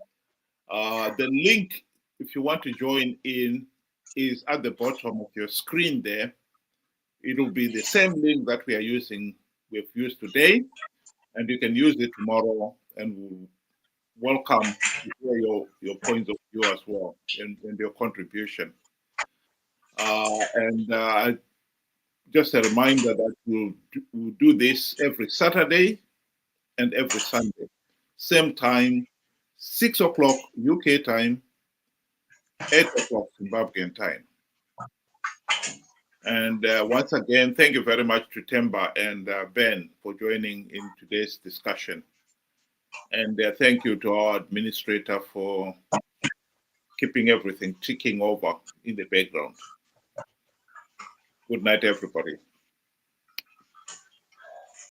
The link, if you want to join in, is at the bottom of your screen there. It'll be the same link that we've used today, and you can use it tomorrow, and we'll welcome to hear your points of view as well and your contribution. Just a reminder that we'll do this every Saturday and every Sunday. Same time, 6 o'clock UK time, 8 o'clock Zimbabwean time. And once again, thank you very much to Themba and Ben for joining in today's discussion. And thank you to our administrator for keeping everything ticking over in the background. Good night, everybody.